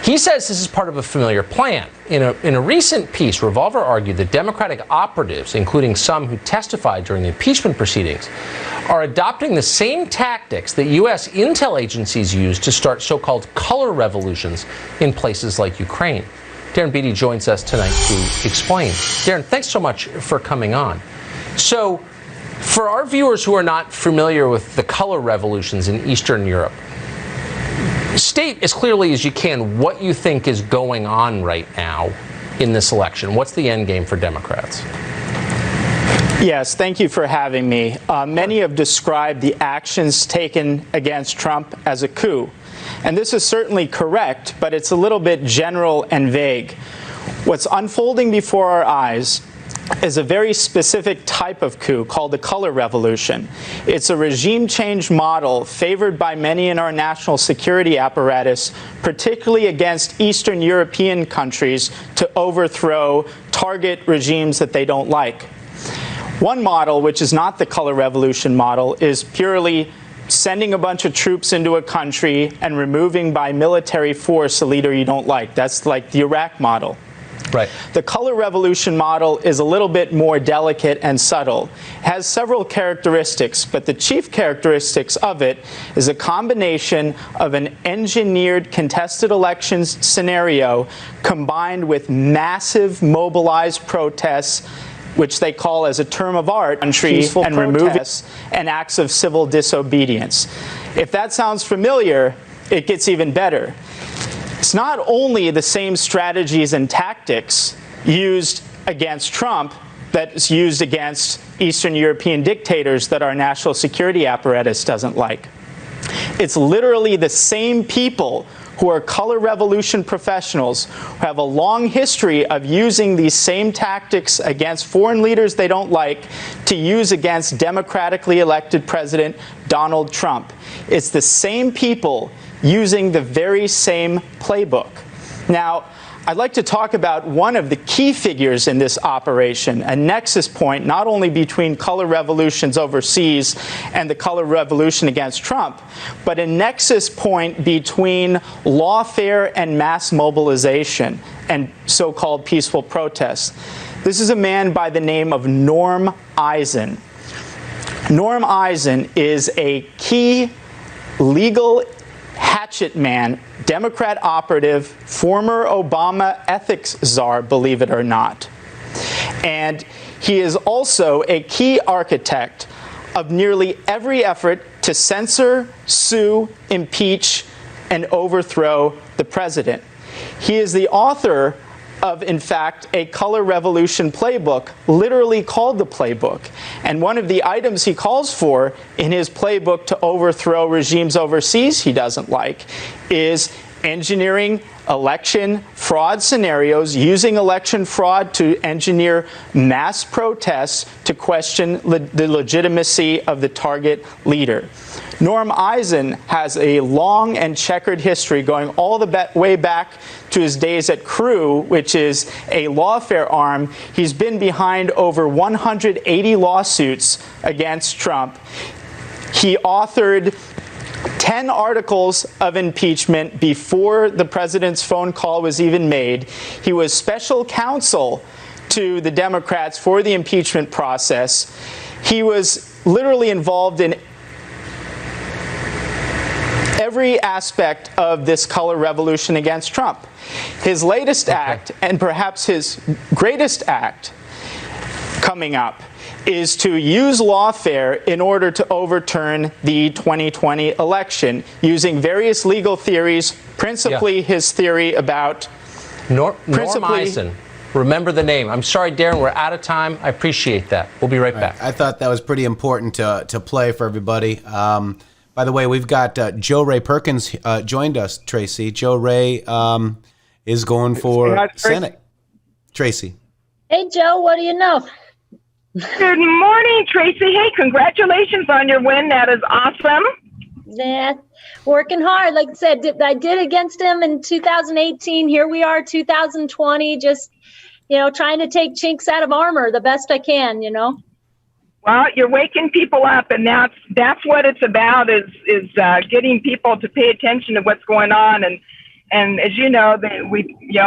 Speaker 7: He says this is part of a familiar plan. In a recent piece, Revolver argued that Democratic operatives, including some who testified during the impeachment proceedings, are adopting the same tactics that U.S. intel agencies use to start so-called color revolutions in places like Ukraine. Darren Beatty joins us tonight to explain. Darren, thanks so much for coming on. So, for our viewers who are not familiar with the color revolutions in Eastern Europe, state as clearly as you can what you think is going on right now in this election. What's the end game for Democrats?
Speaker 8: Yes, thank you for having me. Many have described the actions taken against Trump as a coup. And this is certainly correct, but it's a little bit general and vague. What's unfolding before our eyes is a very specific type of coup called the color revolution. It's a regime change model favored by many in our national security apparatus, particularly against Eastern European countries, to overthrow, target regimes that they don't like. One model, which is not the color revolution model, is purely sending a bunch of troops into a country and removing by military force a leader you don't like. That's like the Iraq model.
Speaker 7: Right.
Speaker 8: The color revolution model is a little bit more delicate and subtle. It has several characteristics, but the chief characteristics of it is a combination of an engineered contested elections scenario combined with massive mobilized protests, which they call as a term of art, and removing and acts of civil disobedience. If that sounds familiar, it gets even better. It's not only the same strategies and tactics used against Trump that's used against Eastern European dictators that our national security apparatus doesn't like. It's literally the same people who are color revolution professionals who have a long history of using these same tactics against foreign leaders they don't like to use against democratically elected President Donald Trump. It's the same people using the very same playbook. Now, I'd like to talk about one of the key figures in this operation, a nexus point not only between color revolutions overseas and the color revolution against Trump, but a nexus point between lawfare and mass mobilization and so-called peaceful protests. This is a man by the name of Norm Eisen. Norm Eisen is a key legal hatchet man, Democrat operative, former Obama ethics czar, believe it or not. And he is also a key architect of nearly every effort to censor, sue, impeach, and overthrow the president. He is the author of, in fact, a color revolution playbook, literally called the playbook. And one of the items he calls for in his playbook to overthrow regimes overseas he doesn't like is engineering election fraud scenarios, using election fraud to engineer mass protests to question the legitimacy of the target leader. Norm Eisen has a long and checkered history going all the way back to his days at Crew, which is a lawfare arm. He's been behind over 180 lawsuits against Trump. He authored 10 articles of impeachment before the president's phone call was even made. He was special counsel to the Democrats for the impeachment process. He was literally involved in every aspect of this color revolution against Trump. His latest act, and perhaps his greatest act coming up, is to use lawfare in order to overturn the 2020 election using various legal theories, principally his theory about
Speaker 7: Norm Eisen. Remember the name. I'm sorry, Darren, we're out of time. I appreciate that. We'll be right back.
Speaker 1: I thought that was pretty important to play for everybody. By the way, we've got Joe Ray Perkins joined us, Tracy. Joe Ray is going for Senate. Tracy.
Speaker 3: Hey, Joe, what do you know?
Speaker 9: Good morning, Tracy. Hey, congratulations on your win. That is awesome.
Speaker 3: Yeah, working hard. Like I said, I did against him in 2018. Here we are, 2020, just, trying to take chinks out of armor the best I can,
Speaker 9: Well, you're waking people up, and that's what it's about, is getting people to pay attention to what's going on. And as you know,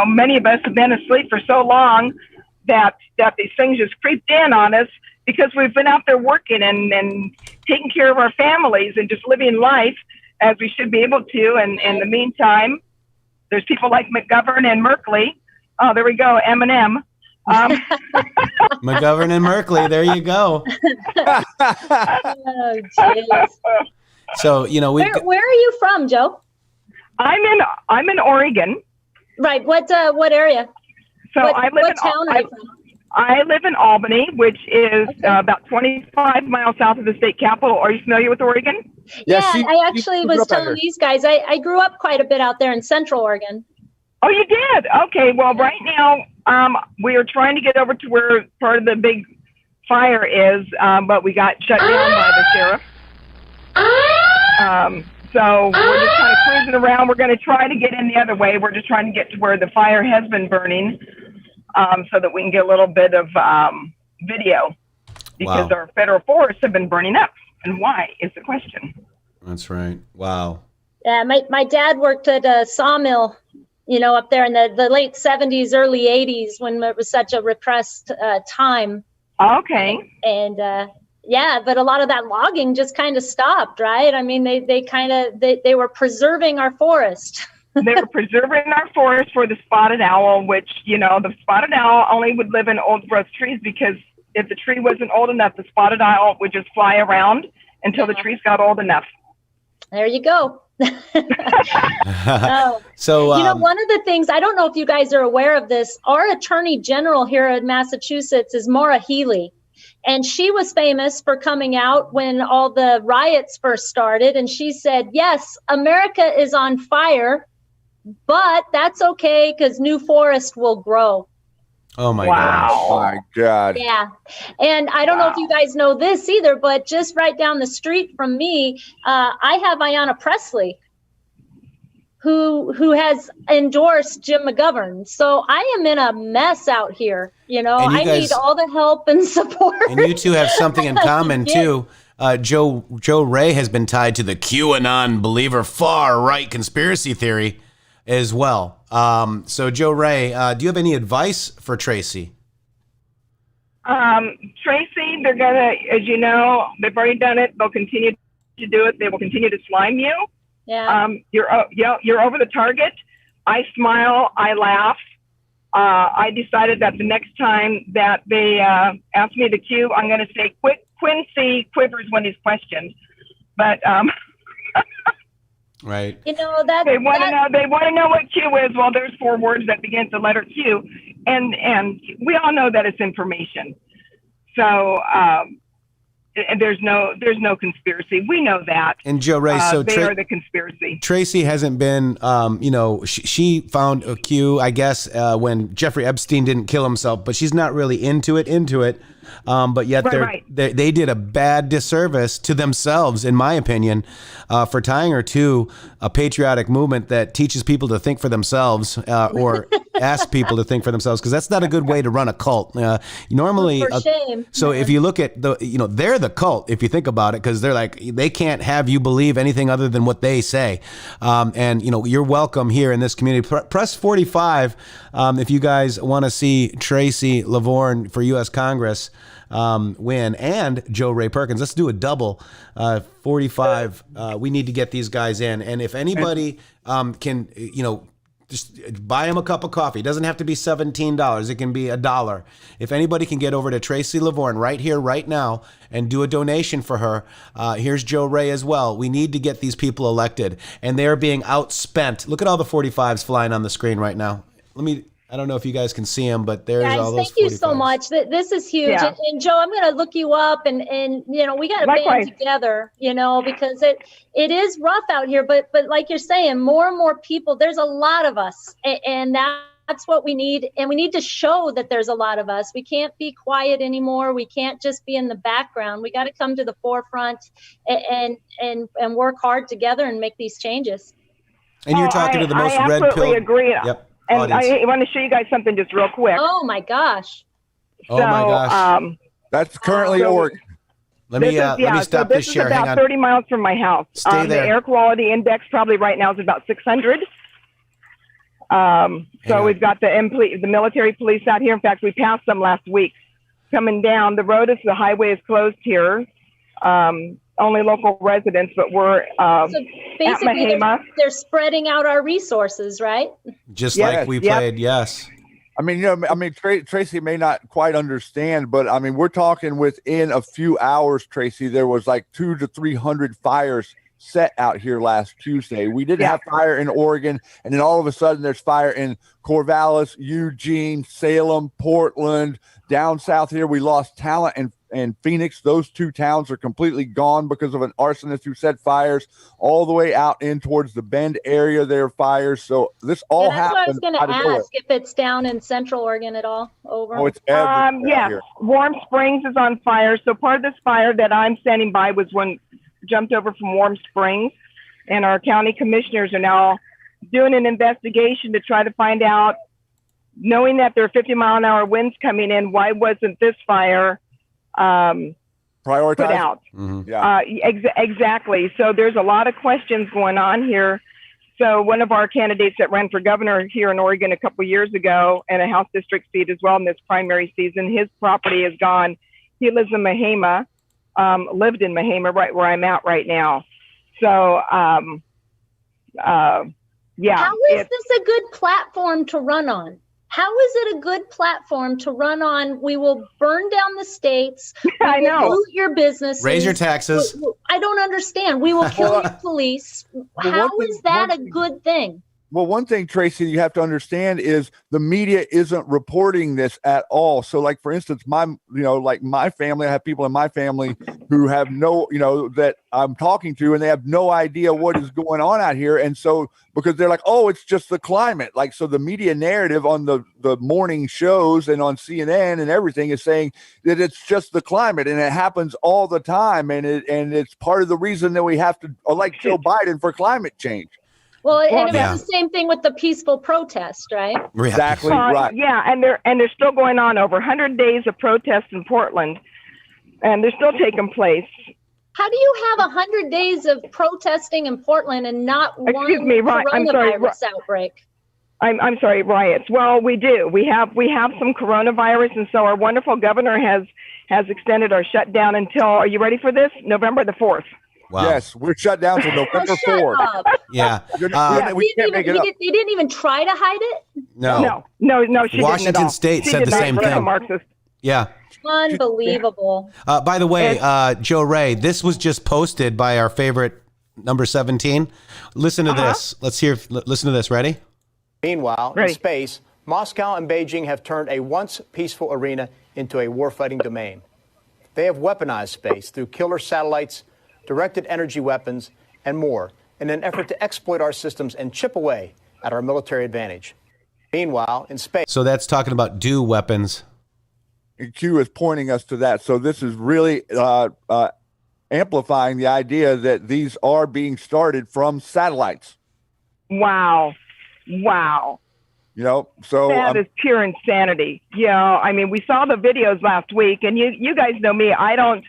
Speaker 9: many of us have been asleep for so long that these things just creeped in on us because we've been out there working and taking care of our families and just living life as we should be able to. And in the meantime, there's people like McGovern and Merkley. Oh, there we go, M&M.
Speaker 1: McGovern and Merkley, there you go.
Speaker 3: Oh, jeez.
Speaker 1: So,
Speaker 3: where are you from, Joe?
Speaker 9: I'm in Oregon.
Speaker 3: Right. What area?
Speaker 9: So what town are you from? I live in Albany, which is about 25 miles south of the state capital. Are you familiar with Oregon?
Speaker 3: Yeah, I actually was telling these guys, I grew up quite a bit out there in Central Oregon.
Speaker 9: Oh, you did? Okay. Well, right now, we are trying to get over to where part of the big fire is, but we got shut down by the sheriff. So we're just kind of cruising around. We're going to try to get in the other way. We're just trying to get to where the fire has been burning, so that we can get a little bit of video, because our federal forests have been burning up. And why is the question.
Speaker 1: That's right. Wow.
Speaker 3: Yeah, my dad worked at a sawmill, up there in the late 70s, early 80s, when it was such a repressed time.
Speaker 9: Okay.
Speaker 3: And but a lot of that logging just kind of stopped, right? I mean, they were preserving our forest.
Speaker 9: They were preserving our forest for the spotted owl, which, the spotted owl only would live in old growth trees, because if the tree wasn't old enough, the spotted owl would just fly around until the trees got old enough.
Speaker 3: There you go.
Speaker 1: So,
Speaker 3: one of the things, I don't know if you guys are aware of this, our attorney general here in Massachusetts is Maura Healey. And she was famous for coming out when all the riots first started. And she said, yes, America is on fire, but that's okay because new forest will grow.
Speaker 1: oh my
Speaker 9: Wow.
Speaker 1: gosh.
Speaker 2: Oh my God.
Speaker 3: Yeah. And I don't know if you guys know this either, but just right down the street from me, I have Ayanna Pressley, who has endorsed Jim McGovern. So I am in a mess out here.
Speaker 1: And you
Speaker 3: I
Speaker 1: guys-
Speaker 3: need all the help and support.
Speaker 1: And you two have something in common too. Joe Ray has been tied to the QAnon believer far right conspiracy theory as well. So Joe Ray, do you have any advice for Tracy?
Speaker 9: Tracy, they're gonna, as you know, they've already done it. They'll continue to do it. They will continue to slime you.
Speaker 3: Yeah.
Speaker 9: You're over the target. I smile. I laugh. I decided that the next time that they ask me the cue, I'm going to say Quincy quivers when he's questioned. But
Speaker 1: Right.
Speaker 3: You know that
Speaker 9: they want to know. They want to know what Q is. Well, there's 4 words that begin with the letter Q, and we all know that it's information. So and there's no conspiracy. We know that.
Speaker 1: And Joe Ray, so
Speaker 9: they are the conspiracy.
Speaker 1: Tracy hasn't been, she found a cue, I guess, when Jeffrey Epstein didn't kill himself, but she's not really into it. But yet
Speaker 9: Right.
Speaker 1: they did a bad disservice to themselves, in my opinion, for tying her to a patriotic movement that teaches people to think for themselves, or ask people to think for themselves, because that's not a good way to run a cult. Normally,
Speaker 3: For shame.
Speaker 1: so if you look at they're the cult, if you think about it, because they're like, they can't have you believe anything other than what they say. And you're welcome here in this community. Press 45 if you guys want to see Tracy Lavorne for U.S. Congress win, and Joe Ray Perkins. Let's do a double 45. We need to get these guys in. And if anybody can, just buy him a cup of coffee. It doesn't have to be $17. It can be $1. If anybody can get over to Tracy Lavorne right here, right now, and do a donation for her, here's Joe Ray as well. We need to get these people elected, and they're being outspent. Look at all the 45s flying on the screen right now. I don't know if you guys can see them, but there's all those 45s.
Speaker 3: Thank you so much. This is huge.
Speaker 9: Yeah.
Speaker 3: And Joe, I'm going to look you up and we got to band together, because it is rough out here, but like you're saying, more and more people, there's a lot of us, and that's what we need. And we need to show that there's a lot of us. We can't be quiet anymore. We can't just be in the background. We got to come to the forefront and work hard together and make these changes.
Speaker 1: And you're talking to the most red pill.
Speaker 9: I absolutely agree.
Speaker 1: Yep.
Speaker 9: And I want to show you guys something just real quick.
Speaker 3: Oh my gosh.
Speaker 1: Oh my gosh.
Speaker 2: That's currently Oregon.
Speaker 1: Let me stop this share.
Speaker 9: This is
Speaker 1: Hang
Speaker 9: about
Speaker 1: on.
Speaker 9: 30 miles from my house.
Speaker 1: Stay there.
Speaker 9: The air quality index probably right now is about 600. So we've got the military police out here. In fact, we passed them last week. Coming down the road, the highway is closed here. Only local residents, but we're
Speaker 3: So
Speaker 9: at
Speaker 3: basically
Speaker 9: Mahima.
Speaker 3: they're spreading out our resources, right?
Speaker 1: Just like we played, yes.
Speaker 2: Tracy may not quite understand, but we're talking within a few hours, Tracy, there was like 200 to 300 fires set out here last Tuesday. We didn't have fire in Oregon, and then all of a sudden there's fire in Corvallis, Eugene, Salem, Portland. Down south here, we lost talent and Phoenix. Those 2 towns are completely gone because of an arsonist who set fires. All the way out in towards the Bend area, there are fires. So this all happened.
Speaker 3: That's what I was going to ask, if it's down in Central Oregon at all. Over.
Speaker 2: Oh, it's everywhere here.
Speaker 9: Warm Springs is on fire. So part of this fire that I'm standing by was when jumped over from Warm Springs, and our county commissioners are now doing an investigation to try to find out, knowing that there are 50-mile-an-hour winds coming in, why wasn't this fire
Speaker 2: prioritized?
Speaker 9: Put out?
Speaker 2: Mm-hmm. Yeah.
Speaker 9: Exactly. So there's a lot of questions going on here. So one of our candidates that ran for governor here in Oregon a couple of years ago, and a House district seat as well in this primary season, his property is gone. He lives in Mahima, lived in Mahima, right where I'm at right now. So, yeah.
Speaker 3: How is this a good platform to run on? How is it a good platform to run on? We will burn down the states.
Speaker 9: I
Speaker 3: We will
Speaker 9: know.
Speaker 3: loot your businesses.
Speaker 1: Raise your taxes.
Speaker 3: I don't understand. We will kill your police. How
Speaker 2: one
Speaker 3: is
Speaker 2: thing-
Speaker 3: that
Speaker 2: one
Speaker 3: a
Speaker 2: thing-
Speaker 3: good thing?
Speaker 2: Well, one thing, Tracy, you have to understand is the media isn't reporting this at all. So, like, for instance, my family, I have people in my family who have that I'm talking to, and they have no idea what is going on out here. And so, because they're like, oh, it's just the climate. Like, so the media narrative on the morning shows and on CNN and everything is saying that it's just the climate, and it happens all the time. And it's part of the reason that we have to elect Joe Biden for climate change.
Speaker 3: Well, and it
Speaker 1: Yeah.
Speaker 3: was the same thing with the peaceful protest, right?
Speaker 2: Exactly right.
Speaker 9: Yeah, and they're still going on. Over 100 days of protests in Portland, and they're still taking place.
Speaker 3: How do you have 100 days of protesting in Portland and not one
Speaker 9: I'm sorry,
Speaker 3: coronavirus outbreak?
Speaker 9: I'm sorry, riots. Well, we do. We have some coronavirus, and so our wonderful governor has extended our shutdown until, are you ready for this? November the 4th.
Speaker 1: Wow.
Speaker 2: Yes, we're shut down till November 4th.
Speaker 1: Yeah.
Speaker 2: We can't make it up.
Speaker 3: They didn't even try to hide it?
Speaker 1: No.
Speaker 9: No, she didn't at
Speaker 1: Washington
Speaker 9: all.
Speaker 1: State
Speaker 9: She
Speaker 1: said
Speaker 9: did
Speaker 1: the
Speaker 9: not
Speaker 1: same
Speaker 9: run a
Speaker 1: thing.
Speaker 9: Marxist.
Speaker 1: Yeah.
Speaker 3: Unbelievable.
Speaker 1: By the way, Joe Ray, this was just posted by our favorite number 17. Listen to this. Listen to this. Ready?
Speaker 10: Meanwhile,
Speaker 9: Ready.
Speaker 10: in space, Moscow and Beijing have turned a once peaceful arena into a warfighting domain. They have weaponized space through killer satellites, directed energy weapons, and more in an effort to exploit our systems and chip away at our military advantage. Meanwhile, in space...
Speaker 1: So that's talking about DEW weapons.
Speaker 2: And Q is pointing us to that. So this is really amplifying the idea that these are being started from satellites.
Speaker 9: Wow.
Speaker 2: So
Speaker 9: That is pure insanity. I mean, we saw the videos last week, and you guys know me. I don't,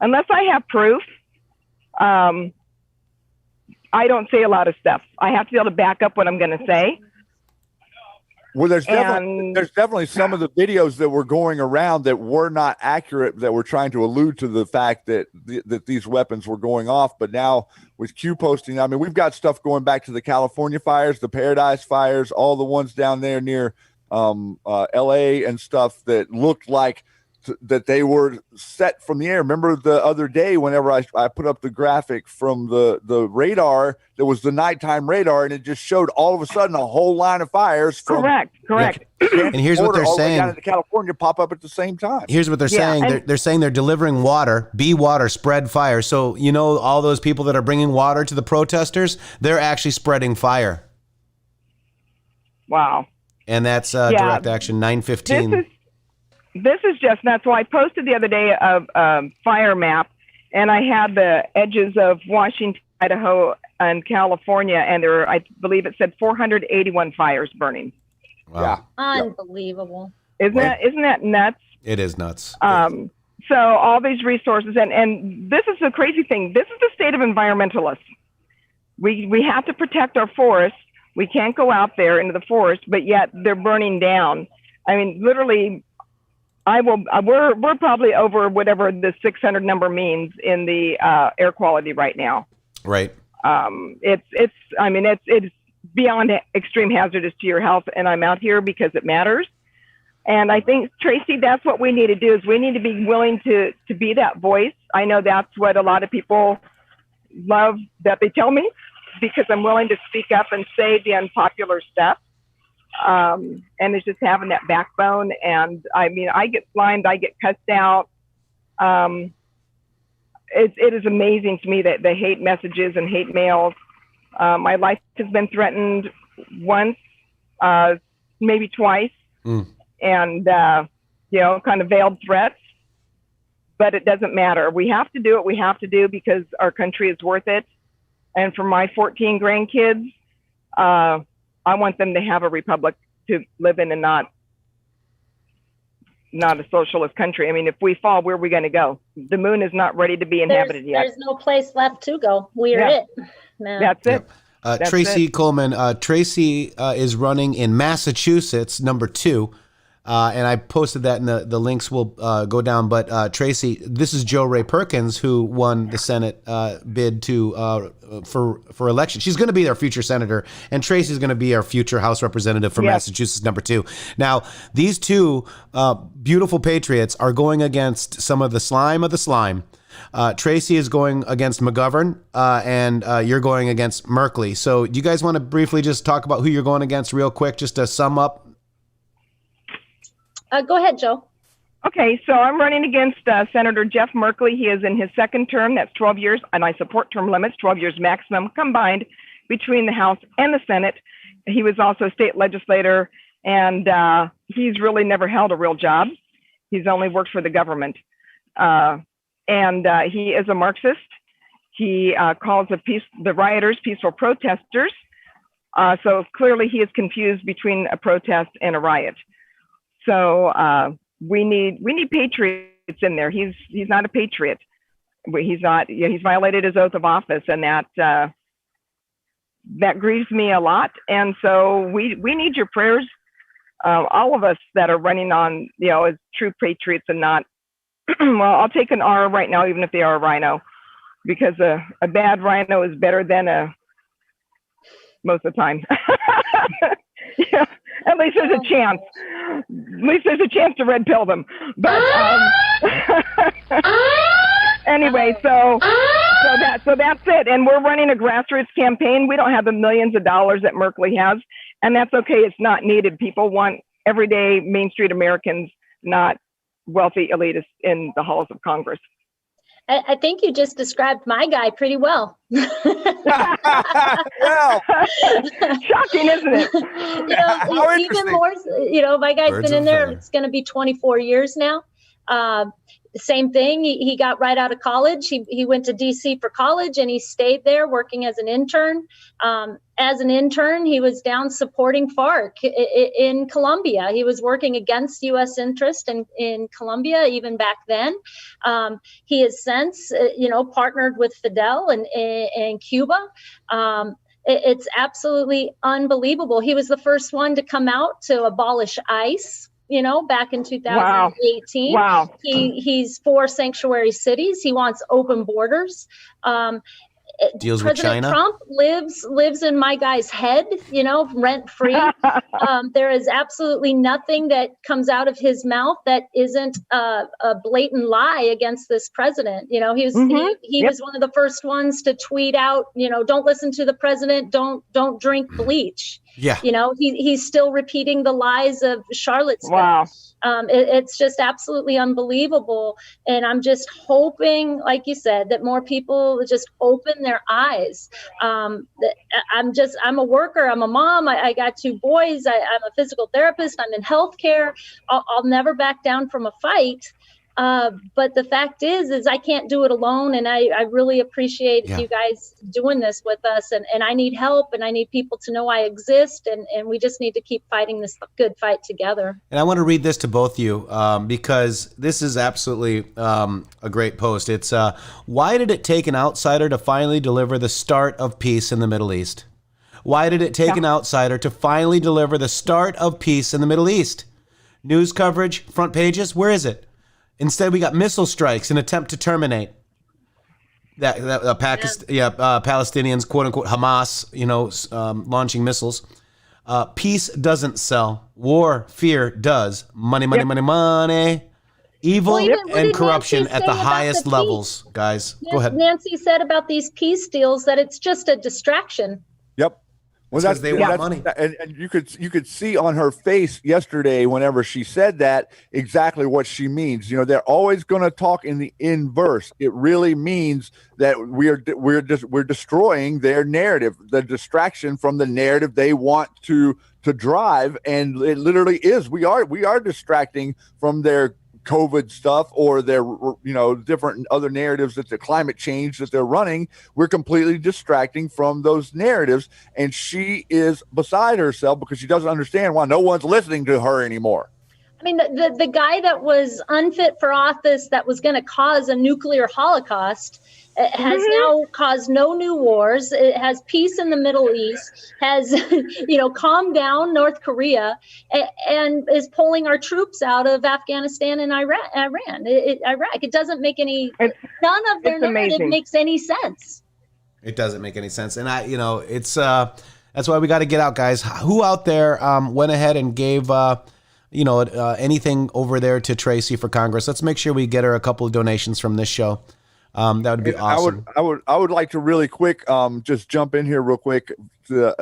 Speaker 9: unless I have proof, I don't say a lot of stuff. I have to be able to back up what I'm going to say.
Speaker 2: Well, there's definitely some of the videos that were going around that were not accurate, that were trying to allude to the fact that that these weapons were going off. But now with Q posting, I mean, we've got stuff going back to the California fires, the Paradise fires, all the ones down there near LA and stuff that looked like that they were set from the air. Remember the other day, whenever I put up the graphic from the radar, there was the nighttime radar, and it just showed all of a sudden a whole line of fires.
Speaker 9: Correct.
Speaker 1: And here's what they're saying.
Speaker 2: Down into California pop up at the same time.
Speaker 1: Here's what they're saying. They're saying they're delivering water, be water, spread fire. So, all those people that are bringing water to the protesters, they're actually spreading fire.
Speaker 9: Wow.
Speaker 1: And that's direct action 915.
Speaker 9: This is just nuts. So I posted the other day a fire map, and I had the edges of Washington, Idaho, and California, and there were, I believe it said 481 fires burning.
Speaker 1: Wow.
Speaker 2: Yeah.
Speaker 3: Unbelievable.
Speaker 9: Isn't that nuts?
Speaker 1: It is nuts.
Speaker 9: So all these resources, and this is the crazy thing. This is the state of environmentalists. We have to protect our forests. We can't go out there into the forest, but yet they're burning down. I mean, literally, we're probably over whatever the 600 number means in the air quality right now.
Speaker 1: Right.
Speaker 9: It's beyond extreme hazardous to your health, and I'm out here because it matters. And I think, Tracy, that's what we need to do, is we need to be willing to be that voice. I know that's what a lot of people love that they tell me, because I'm willing to speak up and say the unpopular stuff. And it's just having that backbone. And I mean, I get slimed, I get cussed out. It is amazing to me that the hate messages and hate mails. My life has been threatened once, maybe twice, and kind of veiled threats. But it doesn't matter. We have to do what we have to do because our country is worth it. And for my 14 grandkids, I want them to have a republic to live in, and not a socialist country. I mean, if we fall, where are we going to go? The moon is not ready to be inhabited yet.
Speaker 3: There's no place left to go. We are it. Man.
Speaker 9: That's it.
Speaker 1: Tracy Coleman. Tracy is running in Massachusetts, number 2. And I posted that, and the links will go down. But Tracy, this is Jo Ray Perkins, who won the Senate bid for election. She's going to be our future senator, and Tracy's going to be our future House representative for Massachusetts #2. Now, these two beautiful patriots are going against some of the slime of the slime. Tracy is going against McGovern, and you're going against Merkley. So do you guys want to briefly just talk about who you're going against real quick, just to sum up?
Speaker 3: Go ahead, Joe.
Speaker 9: Okay, so I'm running against Senator Jeff Merkley. He is in his second term. That's 12 years, and I support term limits, 12 years maximum combined between the House and the Senate. He was also a state legislator, and he's really never held a real job. He's only worked for the government. And he is a Marxist. He calls the rioters peaceful protesters. So clearly he is confused between a protest and a riot. So we need patriots in there. He's not a patriot. He's not. He's violated his oath of office, and that grieves me a lot. And so we need your prayers, all of us that are running on, as true patriots and not. Well, I'll take an R right now, even if they are a rhino, because a bad rhino is better than most of the time. Yeah, at least there's a chance. At least there's a chance to red pill them. But anyway, so that's it. And we're running a grassroots campaign. We don't have the millions of dollars that Merkley has, and that's okay. It's not needed. People want everyday Main Street Americans, not wealthy elitists in the halls of Congress.
Speaker 3: I think you just described my guy pretty well.
Speaker 2: Well,
Speaker 9: shocking, isn't it?
Speaker 3: Even more, my guy's been in there. It's going to be 24 years now. Same thing. He got right out of college. He went to DC for college, and he stayed there working as an intern. As an intern, he was down supporting FARC in Colombia. He was working against U.S. interest in Colombia even back then. He has since, partnered with Fidel in Cuba. It's absolutely unbelievable. He was the first one to come out to abolish ICE. Back in 2018.
Speaker 9: Wow.
Speaker 3: He's for sanctuary cities. He wants open borders.
Speaker 1: Deals
Speaker 3: President
Speaker 1: with China.
Speaker 3: Trump lives in my guy's head, rent free. There is absolutely nothing that comes out of his mouth that isn't a blatant lie against this president. He was was one of the first ones to tweet out, don't listen to the president, don't drink bleach.
Speaker 1: Yeah.
Speaker 3: He's still repeating the lies of Charlottesville.
Speaker 9: Wow.
Speaker 3: It's just absolutely unbelievable. And I'm just hoping, like you said, that more people just open their eyes. I'm a worker. I'm a mom. I got 2 boys. I'm a physical therapist. I'm in healthcare. I'll never back down from a fight. But the fact is I can't do it alone. And I really appreciate you guys doing this with us. And I need help, and I need people to know I exist. And we just need to keep fighting this good fight together.
Speaker 1: And I want to read this to both of you because this is absolutely a great post. It's why did it take an outsider to finally deliver the start of peace in the Middle East? Why did it take an outsider to finally deliver the start of peace in the Middle East? News coverage, front pages, where is it? Instead, we got missile strikes, an attempt to terminate Palestinians, quote unquote, Hamas, launching missiles. Peace doesn't sell. War, fear does. Money, money, money, money. Evil and corruption at the highest levels, guys. Go ahead.
Speaker 3: Nancy said about these peace deals that it's just a distraction.
Speaker 2: Yep. Well,
Speaker 1: because they want money,
Speaker 2: and you could see on her face yesterday, whenever she said that, exactly what she means. They're always going to talk in the inverse. It really means that we're destroying their narrative, the distraction from the narrative they want to drive, and it literally is. We are distracting from their COVID stuff or their, different other narratives that the climate change that they're running. We're completely distracting from those narratives. And she is beside herself because she doesn't understand why no one's listening to her anymore.
Speaker 3: I mean, the guy that was unfit for office, that was going to cause a nuclear holocaust, It has now caused no new wars. It has peace in the Middle East, has, calmed down North Korea, and is pulling our troops out of Afghanistan and Iraq. It doesn't make none of their narrative makes any sense.
Speaker 1: It doesn't make any sense. And it's that's why we got to get out, guys. Who out there went ahead and gave anything over there to Tracy for Congress? Let's make sure we get her a couple of donations from this show. That would be awesome.
Speaker 2: I would like to really quick just jump in here real quick.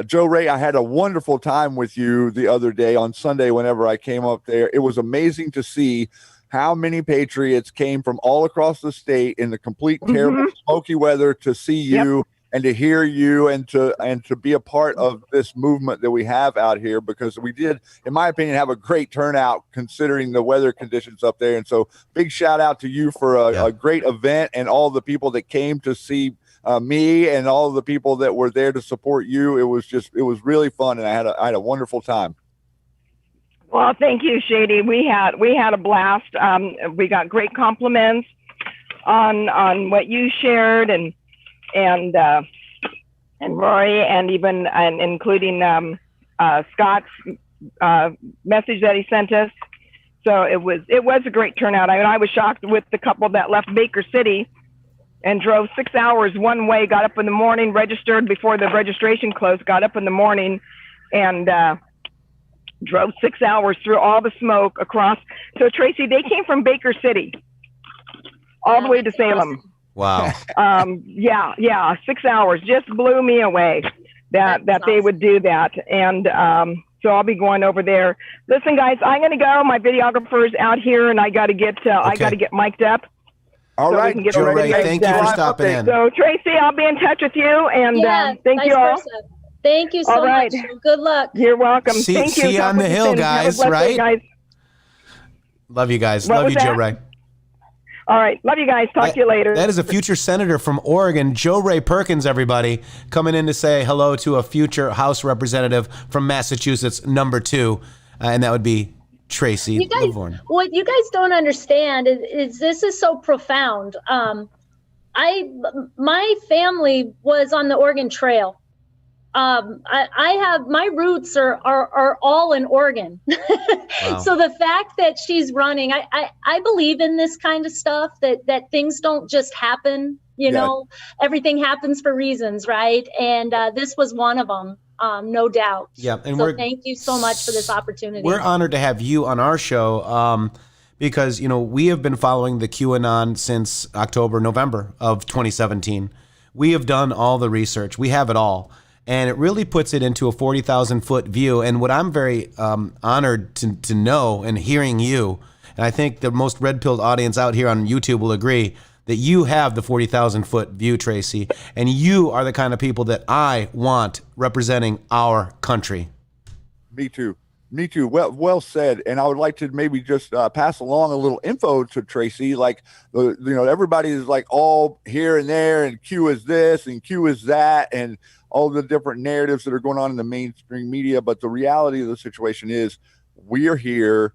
Speaker 2: Joe Ray, I had a wonderful time with you the other day on Sunday whenever I came up there. It was amazing to see how many patriots came from all across the state in the complete terrible smoky weather to see you and to hear you and to be a part of this movement that we have out here, because we did, in my opinion, have a great turnout considering the weather conditions up there. And so big shout out to you for a great event, and all the people that came to see me and all of the people that were there to support you. It was really fun, and I had a wonderful time.
Speaker 9: Well, thank you, Shady. We had a blast. We got great compliments on what you shared, and Rory, and even including Scott's message that he sent us. So it was a great turnout. I was shocked with the couple that left Baker City and drove 6 hours one way, got up in the morning, registered before the registration closed, got up in the morning and drove 6 hours through all the smoke across. So Tracy, they came from Baker City all the way to Salem.
Speaker 1: Wow.
Speaker 9: 6 hours just blew me away that they would do that. And so I'll be going over there. Listen, guys, I'm going to go. My videographer's out here, and I got to get mic'd up.
Speaker 2: All right,
Speaker 1: Joe Ray, thank you for stopping in.
Speaker 9: So Tracy, I'll be in touch with you, and thank you all.
Speaker 3: Thank you so much. Good luck.
Speaker 9: You're welcome. Thank you.
Speaker 1: See you on the hill, guys. Right?
Speaker 9: Guys.
Speaker 1: Love you guys. Love you, Joe Ray.
Speaker 9: All right. Love you guys. Talk to you later.
Speaker 1: That is a future senator from Oregon, Joe Ray Perkins, everybody, coming in to say hello to a future House representative from Massachusetts, number 2, and that would be Tracy Lavorne.
Speaker 3: What you guys don't understand is this is so profound. My family was on the Oregon Trail. I have my roots are all in Oregon. Wow. So the fact that she's running, I believe in this kind of stuff, that things don't just happen, everything happens for reasons, right? And this was one of them, no doubt.
Speaker 1: Yeah. And
Speaker 3: so thank you so much for this opportunity.
Speaker 1: We're honored to have you on our show. Because, we have been following the QAnon since November of 2017. We have done all the research. We have it all. And it really puts it into a 40,000-foot view. And what I'm very honored to know, and hearing you, and I think the most red-pilled audience out here on YouTube will agree, that you have the 40,000-foot view, Tracy. And you are the kind of people that I want representing our country.
Speaker 2: Me too. Well said. And I would like to maybe just pass along a little info to Tracy. Like, everybody is like all here and there, and Q is this and Q is that, and all the different narratives that are going on in the mainstream media. But the reality of the situation is we are here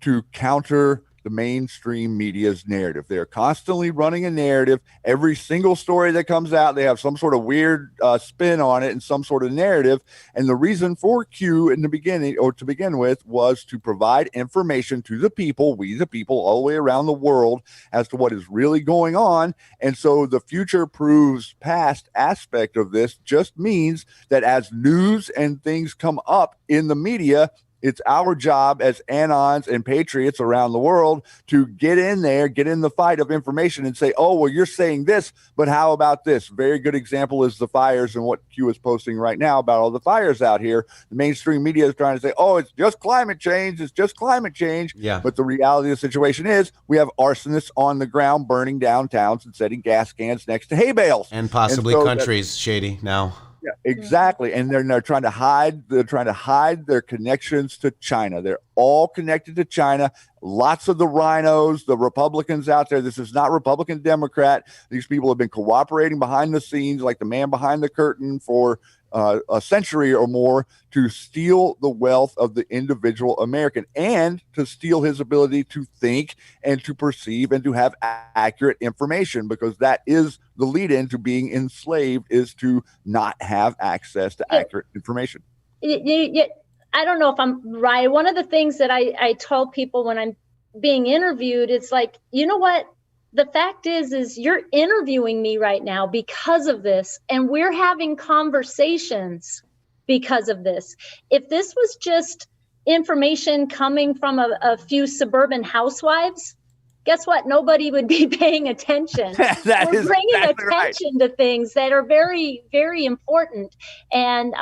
Speaker 2: to counter the mainstream media's narrative. They're constantly running a narrative. Every single story that comes out, they have some sort of weird spin on it and some sort of narrative. And the reason for Q in the beginning, or to begin with, was to provide information to the people, we the people all the way around the world, as to what is really going on. And so the future proves past aspect of this just means that as news and things come up in the media, it's our job as Anons and patriots around the world to get in there, get in the fight of information and say, oh, well, you're saying this, but how about this? Very good example is the fires and what Q is posting right now about all the fires out here. The mainstream media is trying to say, oh, it's just climate change. It's just climate change.
Speaker 1: Yeah.
Speaker 2: But the reality of the situation is we have arsonists on the ground burning down towns and setting gas cans next to hay bales.
Speaker 1: And possibly countries, Shady, now.
Speaker 2: Yeah, exactly. And they're trying to hide their connections to China. They're all connected to China. lots of the rhinos, the Republicans out there. This is not Republican Democrat. These people have been cooperating behind the scenes, like the man behind the curtain, for a century or more, to steal the wealth of the individual American and to steal his ability to think and to perceive and to have accurate information, because that is the lead in to being enslaved, is to not have access to accurate information.
Speaker 3: I don't know if I'm right. One of the things that I tell people when I'm being interviewed, it's like, you know what? The fact is you're interviewing me right now because of this, and we're having conversations because of this. If this was just information coming from a few suburban housewives, guess what? Nobody would be paying attention. We're bringing attention to things that are very, very important. And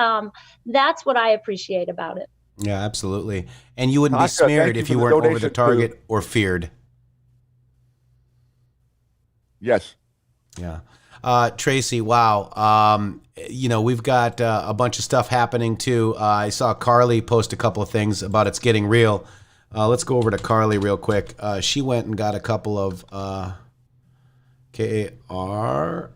Speaker 3: that's what I appreciate about it.
Speaker 1: Yeah, absolutely. And you wouldn't be smeared if you weren't over the target or feared.
Speaker 2: Yes.
Speaker 1: Yeah. Tracy, wow. We've got a bunch of stuff happening too. I saw Carly post a couple of things about It's Getting Real. Let's go over to Carly real quick. She went and got a couple of KARLI.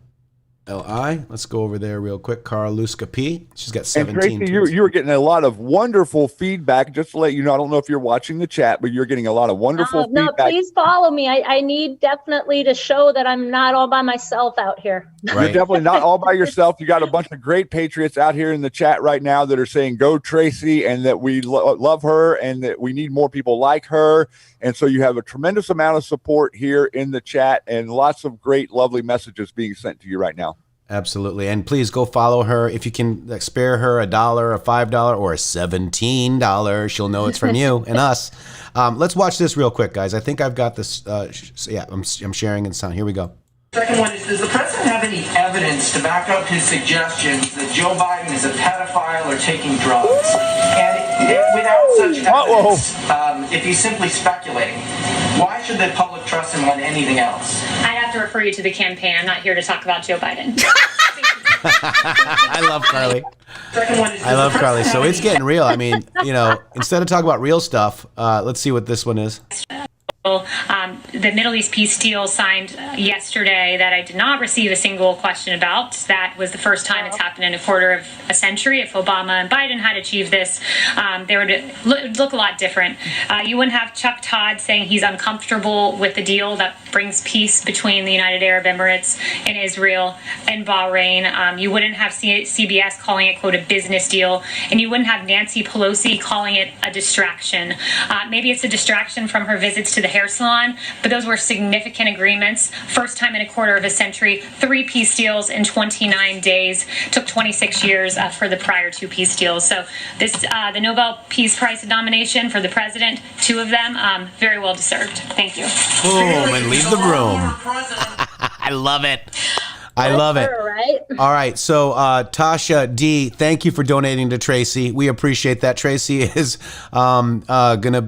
Speaker 1: Let's go over there real quick. Karluska P. She's got 17.
Speaker 2: And Tracy, you were getting a lot of wonderful feedback. Just to let you know, I don't know if you're watching the chat, but you're getting a lot of wonderful feedback.
Speaker 3: No, please follow me. I need definitely to show that I'm not all by myself out here.
Speaker 2: Right. You're definitely not all by yourself. You got a bunch of great patriots out here in the chat right now that are saying, go Tracy, and that we love her and that we need more people like her. And so you have a tremendous amount of support here in the chat and lots of great, lovely messages being sent to you right now.
Speaker 1: Absolutely. And please go follow her. If you can spare her $1, a $5, or a $17, she'll know it's from you and us. Let's watch this real quick, guys. I think I've got this. I'm sharing in sound. Here we go.
Speaker 11: Second one is, does the president have any evidence to back up his suggestions that Joe Biden is a pedophile or taking drugs? And without such evidence, if he's simply speculating, why should the public trust him on anything else?
Speaker 12: I'd have to refer you to the campaign. I'm not here to talk about Joe Biden.
Speaker 1: I love Carly. I love Carly. So it's getting real. I mean, instead of talking about real stuff, let's see what this one is.
Speaker 12: The Middle East peace deal signed yesterday that I did not receive a single question about. That was the first time it's happened in a quarter of a century. If Obama and Biden had achieved this, they would look a lot different. You wouldn't have Chuck Todd saying he's uncomfortable with the deal that brings peace between the United Arab Emirates and Israel and Bahrain. You wouldn't have CBS calling it, quote, a business deal. And you wouldn't have Nancy Pelosi calling it a distraction. Maybe it's a distraction from her visits to the hair salon, but those were significant agreements. First time in a quarter of a century, 3 peace deals in 29 days. Took 26 years for the prior 2 peace deals. So this, the Nobel Peace Prize nomination for the president, 2 of them, very well deserved. Thank you.
Speaker 1: Boom, and leave the room. I love it. I love it.
Speaker 3: Right?
Speaker 1: All right. So, Tasha D, thank you for donating to Tracy. We appreciate that. Tracy is gonna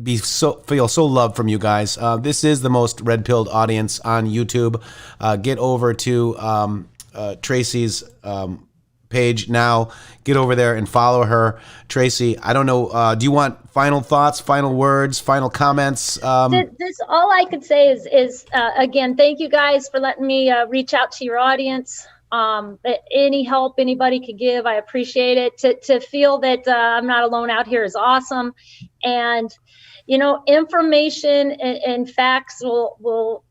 Speaker 1: be feel so loved from you guys. This is the most red-pilled audience on YouTube. Get over to Tracy's page now. Get over there and follow her. Tracy, I don't know. Do you want final thoughts, final words, final comments?
Speaker 3: This all I could say is again, thank you guys for letting me reach out to your audience. Any help anybody could give, I appreciate it. To feel that I'm not alone out here is awesome. And, information and facts will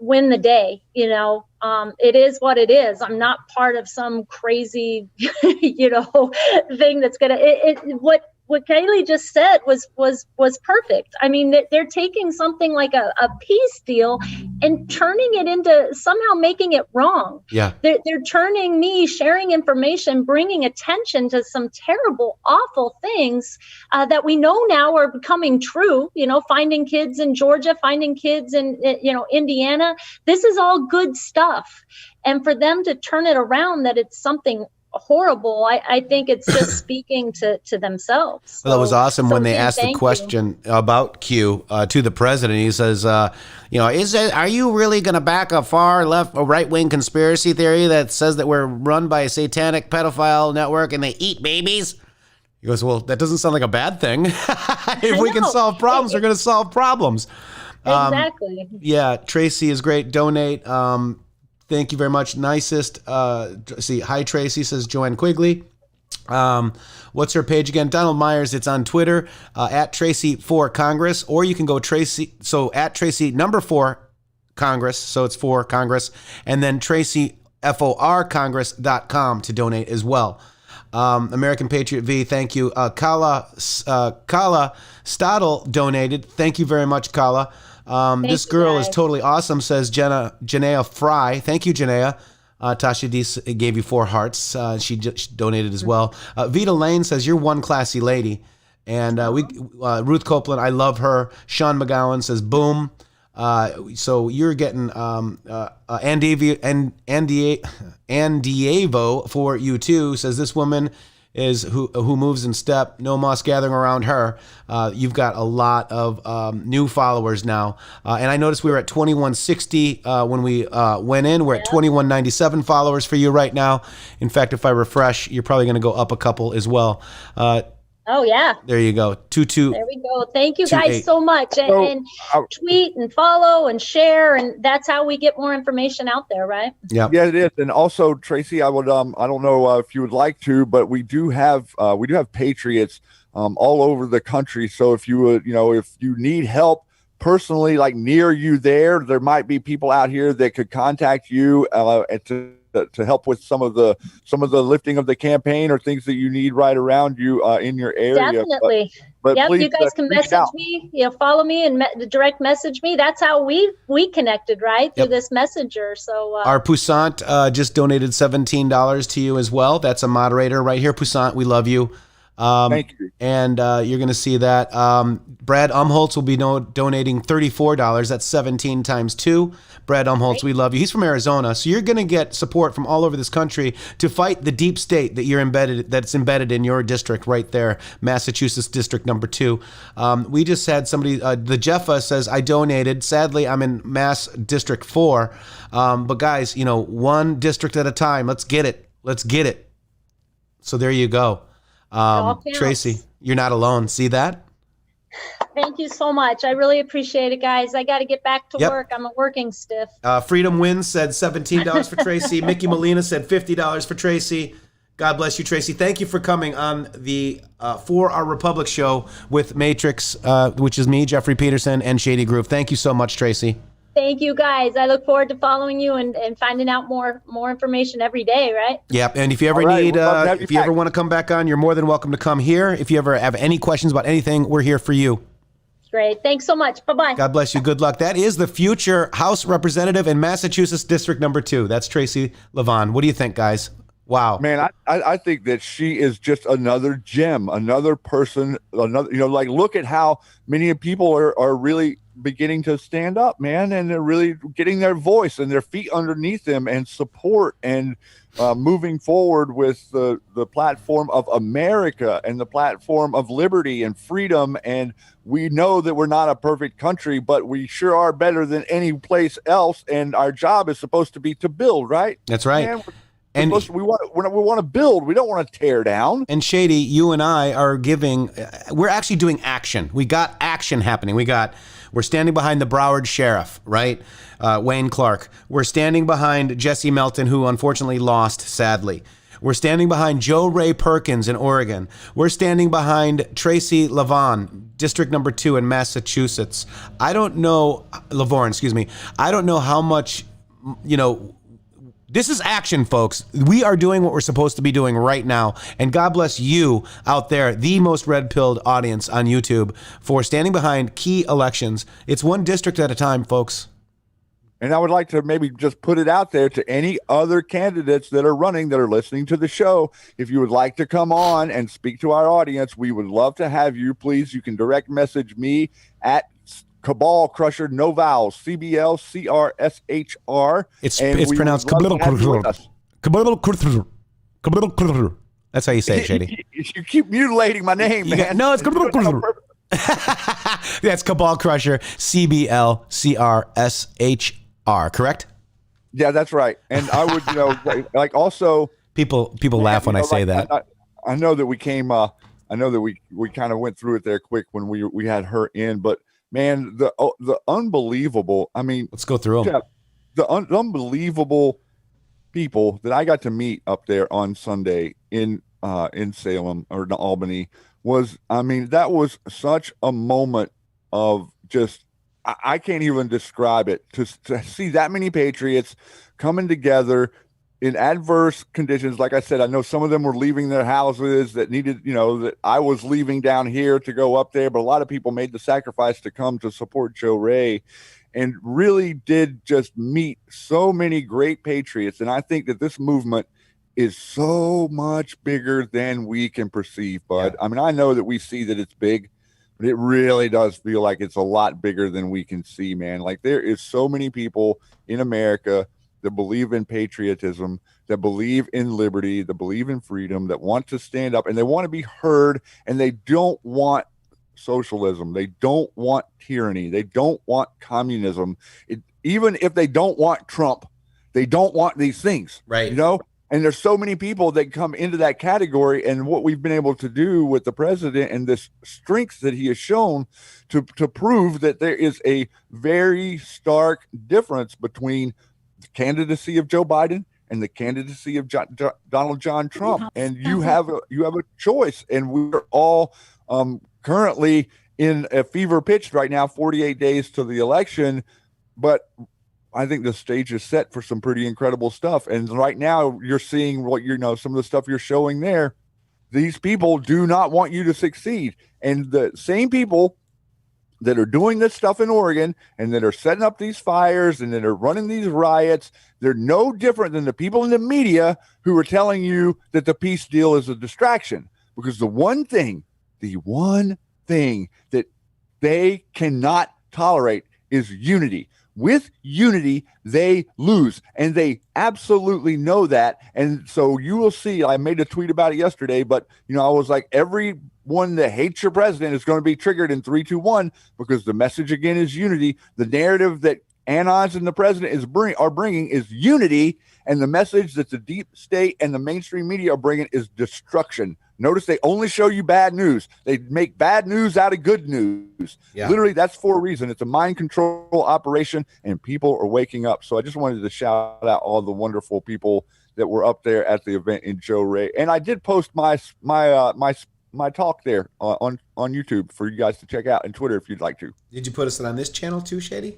Speaker 3: win the day. It is what it is. I'm not part of some crazy, thing that's what Kaylee just said was perfect. I mean, they're taking something like a peace deal and turning it into somehow making it wrong.
Speaker 1: Yeah.
Speaker 3: They're turning me, sharing information, bringing attention to some terrible, awful things that we know now are becoming true. Finding kids in Georgia, finding kids in, Indiana. This is all good stuff. And for them to turn it around that it's something horrible, I think it's just speaking to themselves.
Speaker 1: Well, that was awesome when they asked the question about Q to the president. He says, are you really going to back a far left, a right-wing conspiracy theory that says that we're run by a satanic pedophile network and they eat babies? He goes, well, that doesn't sound like a bad thing. If we can solve problems, we're going to solve problems.
Speaker 3: Exactly.
Speaker 1: Yeah, Tracy is great. Donate. Thank you very much. Nicest. Hi, Tracy, says Joanne Quigley. What's her page again? Donald Myers. It's on Twitter, at Tracy4Congress, or you can go Tracy. So at Tracy #4 Congress. So it's for Congress, and then TracyForCongress.com to donate as well. American Patriot V, thank you. Kala Stadel donated. Thank you very much, Kala. This girl is totally awesome, says Janaea Fry. Thank you, Janaea. Tasha D gave you 4 hearts. She donated as well. Vita Lane says, you're one classy lady. And Ruth Copeland, I love her. Sean McGowan says, boom. So you're getting Andievo for you too. Says this woman is who moves in step. No moss gathering around her. You've got a lot of new followers now, and I noticed we were at 2160 when we went in. We're at 2197 followers for you right now. In fact, if I refresh, you're probably going to go up a couple as well.
Speaker 3: Oh, yeah.
Speaker 1: There you go. 22.
Speaker 3: There we go. Thank you guys so much. And tweet and follow and share. And that's how we get more information out there, right?
Speaker 1: Yeah.
Speaker 2: Yeah, it is. And also, Tracy, I would, I don't know if you would like to, but we do have Patriots all over the country. So if you would, if you need help personally, like near you there might be people out here that could contact you to help with some of the lifting of the campaign or things that you need right around you in your area.
Speaker 3: Definitely.
Speaker 2: But
Speaker 3: yep,
Speaker 2: please,
Speaker 3: you guys can message me, follow me and direct message me. That's how we connected, right? Through this messenger. So
Speaker 1: our Poussant just donated $17 to you as well. That's a moderator right here. Poussant, we love you.
Speaker 2: Thank you.
Speaker 1: And you're going to see that. Brad Umholtz will be donating $34. That's 17 times 2. Brad Umholtz, we love you. He's from Arizona, so you're going to get support from all over this country to fight the deep state that's embedded in your district right there, Massachusetts District number 2. We just had somebody, the Jeffa says, I donated. Sadly, I'm in Mass District 4. But guys, one district at a time. Let's get it. So there you go. Tracy, you're not alone. See that?
Speaker 3: Thank you so much. I really appreciate it, guys. I got to get back to work. I'm a working stiff.
Speaker 1: Freedom Wins said $17 for Tracy. Mickey Molina said $50 for Tracy. God bless you, Tracy. Thank you for coming on the For Our Republic show with Matrix, which is me, Jeffrey Peterson, and Shady Groove. Thank you so much, Tracy.
Speaker 3: Thank you, guys. I look forward to following you and finding out more information every day, right?
Speaker 1: Yep. And if you ever if you ever want to come back on, you're more than welcome to come here. If you ever have any questions about anything, we're here for you.
Speaker 3: Great. Thanks so much. Bye-bye.
Speaker 1: God bless you. Good luck. That is the future House Representative in Massachusetts District number 2. That's Tracy Levon. What do you think, guys? Wow.
Speaker 2: Man, I think that she is just another gem, another person, look at how many people are really beginning to stand up, man, and they're really getting their voice and their feet underneath them and support and moving forward with the platform of America and the platform of liberty and freedom. And we know that we're not a perfect country, but we sure are better than any place else. And our job is supposed to be to build, right?
Speaker 1: That's right.
Speaker 2: Man, we want to build. We don't want to tear down.
Speaker 1: And Shady, you and I are we're actually doing action. We got action happening. We're standing behind the Broward Sheriff, right? Wayne Clark. We're standing behind Jesse Melton, who unfortunately lost, sadly. We're standing behind Joe Ray Perkins in Oregon. We're standing behind Tracy Levon, District number 2 in Massachusetts. I don't know how much, this is action, folks. We are doing what we're supposed to be doing right now. And God bless you out there, the most red-pilled audience on YouTube, for standing behind key elections. It's one district at a time, folks.
Speaker 2: And I would like to maybe just put it out there to any other candidates that are running, that are listening to the show. If you would like to come on and speak to our audience, we would love to have you. Please, you can direct message me at Cabal Crusher, no vowels, CBLCRSHR.
Speaker 1: It's pronounced Cabal Crusher. That's how you say it, Shady.
Speaker 2: You keep mutilating my name, man.
Speaker 1: No, it's Cabal Crusher. That's Cabal Crusher, CBLCRSHR, correct?
Speaker 2: Yeah, that's right. And I would, also
Speaker 1: people laugh when I say that.
Speaker 2: I know that we came I know that we kind of went through it there quick when we had her in, but man, the unbelievable. I mean,
Speaker 1: let's go through them.
Speaker 2: Jeff, the unbelievable people that I got to meet up there on Sunday in Salem or in Albany was, I mean, that was such a moment of just, I can't even describe it. To see that many patriots coming together in adverse conditions. Like I said, I know some of them were leaving their houses that needed, that I was leaving down here to go up there, but a lot of people made the sacrifice to come to support Joe Ray and really did just meet so many great patriots. And I think that this movement is so much bigger than we can perceive, Bud. Yeah. I mean, I know that we see that it's big, but it really does feel like it's a lot bigger than we can see, man. Like there is so many people in America that believe in patriotism, that believe in liberty, that believe in freedom, that want to stand up and they want to be heard, and they don't want socialism. They don't want tyranny. They don't want communism. Even if they don't want Trump, they don't want these things,
Speaker 1: right?
Speaker 2: And there's so many people that come into that category, and what we've been able to do with the president and this strength that he has shown to prove that there is a very stark difference between the candidacy of Joe Biden and the candidacy of Donald John Trump. And you have a choice, and we're all currently in a fever pitch right now, 48 days to the election, but I think the stage is set for some pretty incredible stuff. And right now you're seeing what, some of the stuff you're showing there. These people do not want you to succeed. And the same people that are doing this stuff in Oregon and that are setting up these fires and that are running these riots, they're no different than the people in the media who are telling you that the peace deal is a distraction. Because the one thing that they cannot tolerate is unity. With unity, they lose, and they absolutely know that. And so you will see, I made a tweet about it yesterday, but I was like, everyone that hates your president is going to be triggered in 3, 2, 1, because the message again is unity. The narrative that Anons and the president are bringing is unity, and the message that the deep state and the mainstream media are bringing is destruction. Notice they only show you bad news. They make bad news out of good news. Yeah. Literally, that's for a reason. It's a mind control operation, and people are waking up. So I just wanted to shout out all the wonderful people that were up there at the event in Joe Ray. And I did post my talk there on YouTube for you guys to check out, and Twitter if you'd like to.
Speaker 1: Did you put us on this channel too, Shady?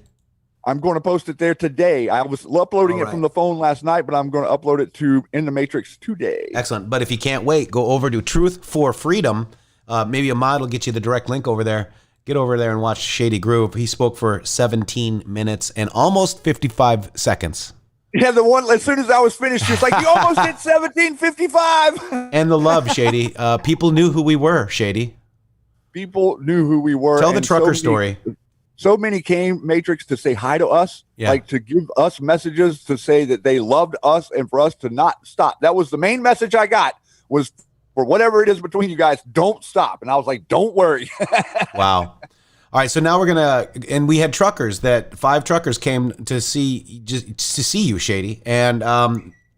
Speaker 2: I'm going to post it there today. I was uploading it from the phone last night, but I'm going to upload it to In the Matrix today.
Speaker 1: Excellent. But if you can't wait, go over to Truth for Freedom. Maybe a mod will get you the direct link over there. Get over there and watch Shady Groove. He spoke for 17 minutes and almost 55 seconds.
Speaker 2: Yeah, the one, as soon as I was finished, it's like, you almost hit 17:55.
Speaker 1: And the love, Shady. People knew who we were, Shady.
Speaker 2: People knew who we were.
Speaker 1: Tell the trucker story.
Speaker 2: So many came, Matrix, to say hi to us, like to give us messages to say that they loved us and for us to not stop. That was the main message I got, was for whatever it is between you guys, don't stop. And I was like, don't worry.
Speaker 1: Wow. All right, so now and we had truckers 5 truckers came to see you, Shady. And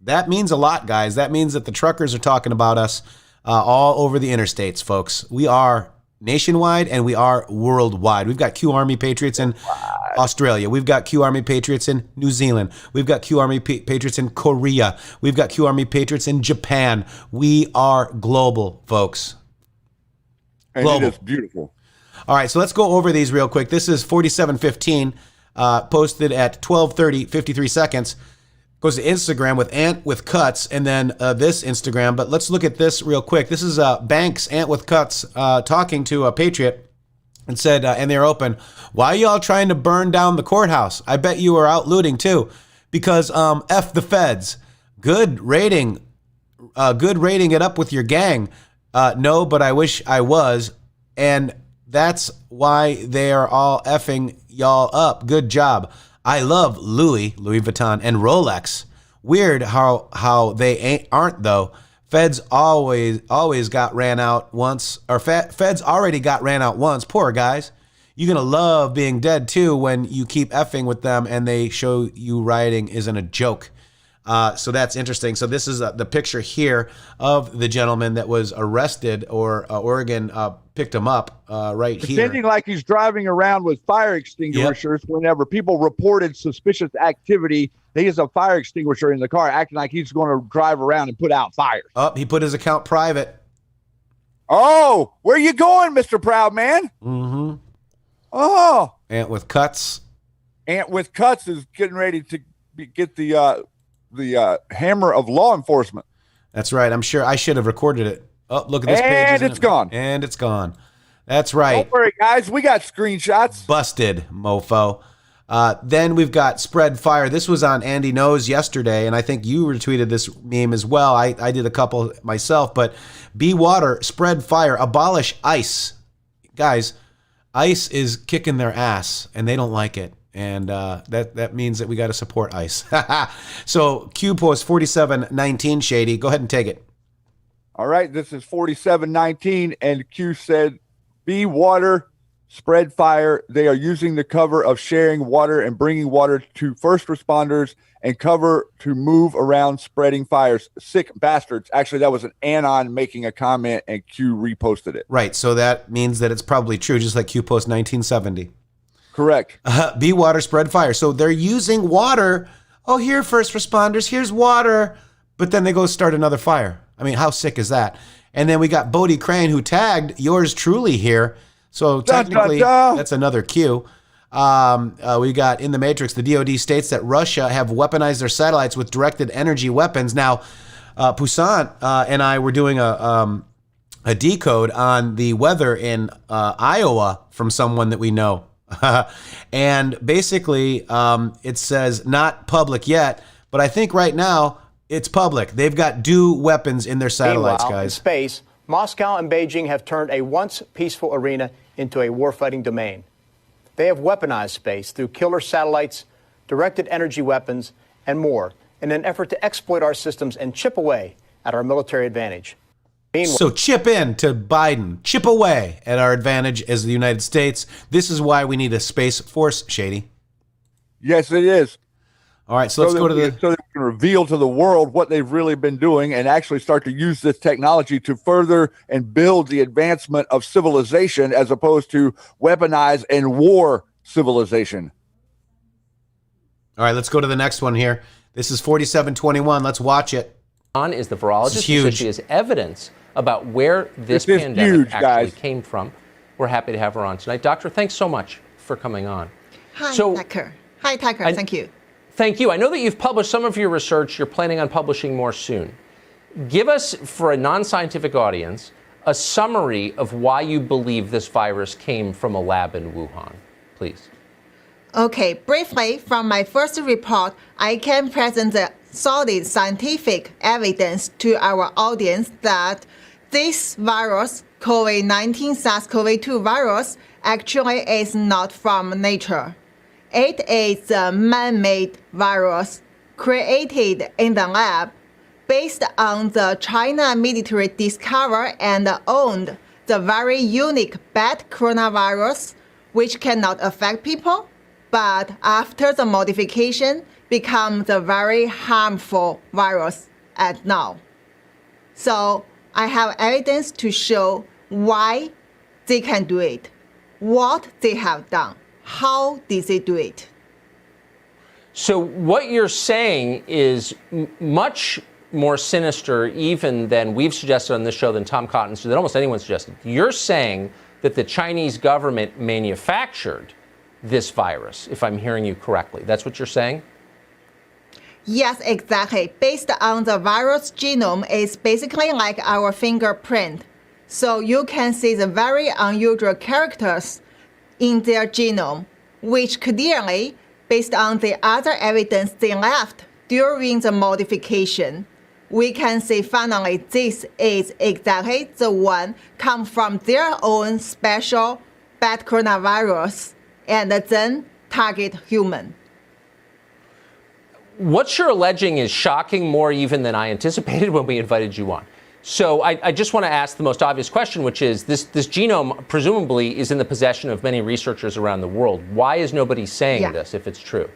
Speaker 1: that means a lot, guys. That means that the truckers are talking about us all over the interstates, folks. We are nationwide and we are worldwide. We've got Q Army Patriots in Australia. We've got Q Army Patriots in New Zealand. We've got Q Army Patriots in Korea. We've got Q Army Patriots in Japan. We are global, folks.
Speaker 2: And global. It is beautiful.
Speaker 1: All right, so let's go over these real quick. This is 4715, posted at 12:30, 53 seconds. Goes to Instagram with Ant with Cuts, and then this Instagram. But let's look at this real quick. This is Banks, Ant with Cuts, talking to a Patriot, and said, and they're open, why are y'all trying to burn down the courthouse? I bet you are out looting too, because F the feds. Good rating it up with your gang. No, but I wish I was, and that's why they are all effing y'all up. Good job. I love Louis Vuitton, and Rolex. Weird how they aren't though. Feds always got ran out once, or feds already got ran out once. Poor guys. You're gonna love being dead too when you keep effing with them and they show you rioting isn't a joke. So that's interesting. So this is the picture here of the gentleman that was arrested, or Oregon picked him up right here.
Speaker 2: Pretending like he's driving around with fire extinguishers. Whenever people reported suspicious activity, he has a fire extinguisher in the car, acting like he's going to drive around and put out fires.
Speaker 1: Oh, he put his account private.
Speaker 2: Oh, where you going, Mr. Proud Man?
Speaker 1: Mm-hmm.
Speaker 2: Oh.
Speaker 1: Ant with cuts.
Speaker 2: Ant with cuts is getting ready to get the hammer of law enforcement.
Speaker 1: That's right. I'm sure I should have recorded it. Oh, look at this page.
Speaker 2: And it's gone.
Speaker 1: And it's gone. That's right.
Speaker 2: Don't worry, guys. We got screenshots.
Speaker 1: Busted, mofo. Then we've got Spread Fire. This was on Andy Knows yesterday, and I think you retweeted this meme as well. I did a couple myself, but Be Water, Spread Fire, abolish ICE. Guys, ICE is kicking their ass, and they don't like it. And that means that we got to support ICE. So Q post 4719, Shady. Go ahead and take it.
Speaker 2: All right, this is 4719, and Q said, Be Water, Spread Fire. They are using the cover of sharing water and bringing water to first responders and cover to move around spreading fires. Sick bastards. Actually, that was an Anon making a comment, and Q reposted it.
Speaker 1: Right, so that means that it's probably true, just like Q post 1970.
Speaker 2: Correct.
Speaker 1: Be Water, Spread Fire. So they're using water. Oh, here, first responders, here's water. But then they go start another fire. I mean, how sick is that? And then we got Bodie Crane, who tagged yours truly here. So technically, that's another Q. We got in the Matrix, the DoD states that Russia have weaponized their satellites with directed energy weapons. Now, Poussin and I were doing a decode on the weather in Iowa from someone that we know. And basically, it says not public yet, but I think right now it's public. They've got DO weapons in their satellites,
Speaker 10: Meanwhile,
Speaker 1: guys.
Speaker 10: in space, Moscow and Beijing have turned a once peaceful arena into a warfighting domain. They have weaponized space through killer satellites, directed energy weapons, and more in an effort to exploit our systems and chip away at our military advantage.
Speaker 1: So chip in to Biden, chip away at our advantage as the United States. This is why we need a space force, Shady.
Speaker 2: Yes, it is.
Speaker 1: All right, so let's go to
Speaker 2: so that we can reveal to the world what they've really been doing and actually start to use this technology to further and build the advancement of civilization as opposed to weaponize and war civilization.
Speaker 1: All right, let's go to the next one here. This is 4721. Let's watch it.
Speaker 7: On is the virologist who says she has evidence about where this pandemic
Speaker 2: huge,
Speaker 7: actually came from. We're happy to have her on tonight. Doctor, thanks so much for coming on.
Speaker 13: Hi, Tucker. Hi, Tucker. Thank you.
Speaker 7: Thank you. I know that you've published some of your research. You're planning on publishing more soon. Give us, for a non-scientific audience, a summary of why you believe this virus came from a lab in Wuhan, please.
Speaker 13: Okay, briefly, from my first report, I can present the solid scientific evidence to our audience that this virus, COVID-19 SARS-CoV-2 virus, actually is not from nature. It is a man-made virus created in the lab based on the China military discovered and owned the very unique bat coronavirus, which cannot affect people, but after the modification, becomes a very harmful virus at now. So I have evidence to show why they can do it, what they have done, how did they do it.
Speaker 7: So what you're saying is much more sinister even than we've suggested on this show, than Tom Cotton, than almost anyone suggested. You're saying that the Chinese government manufactured this virus, if I'm hearing you correctly. That's what you're saying?
Speaker 13: Yes, exactly. Based on the virus genome, it's basically like our fingerprint. So you can see the very unusual characters in their genome, which clearly, based on the other evidence they left during the modification, we can say finally this is exactly the one come from their own special bat coronavirus and then target human.
Speaker 7: What you're alleging is shocking more even than I anticipated when we invited you on. So I just want to ask the most obvious question, which is this genome presumably is in the possession of many researchers around the world. Why is nobody saying this if it's true?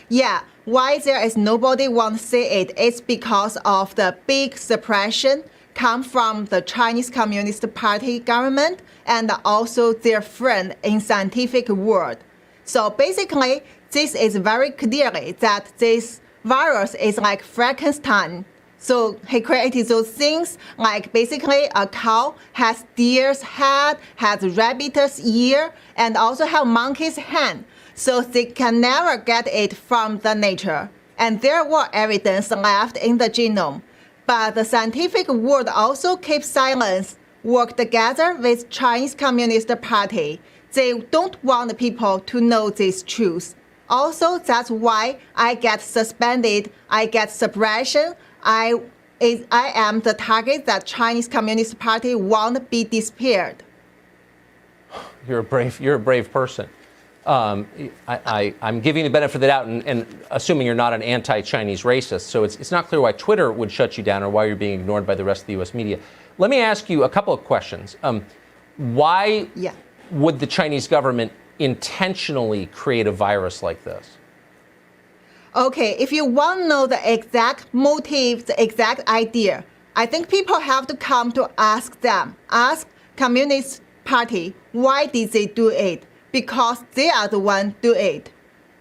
Speaker 13: Yeah, why there is nobody want to say it, it's because of the big suppression come from the Chinese Communist Party government and also their friend in scientific world. So basically, this is very clearly that this virus is like Frankenstein. So he created those things like basically a cow has deer's head, has rabbit's ear, and also have monkey's hand. So they can never get it from the nature. And there were evidence left in the genome. But the scientific world also keeps silence, work together with Chinese Communist Party. They don't want people to know this truth. Also, that's why I get suspended, I get suppression. I am the target that Chinese Communist Party won't be disappeared.
Speaker 7: You're a brave person. I'm giving you the benefit of the doubt and assuming you're not an anti-Chinese racist. So it's not clear why Twitter would shut you down or why you're being ignored by the rest of the U.S. media. Let me ask you a couple of questions. Why would the Chinese government intentionally create a virus like this?
Speaker 13: Okay, if you want to know the exact motive, the exact idea, I think people have to come to ask them. Ask Communist Party, why did they do it? Because they are the one do it.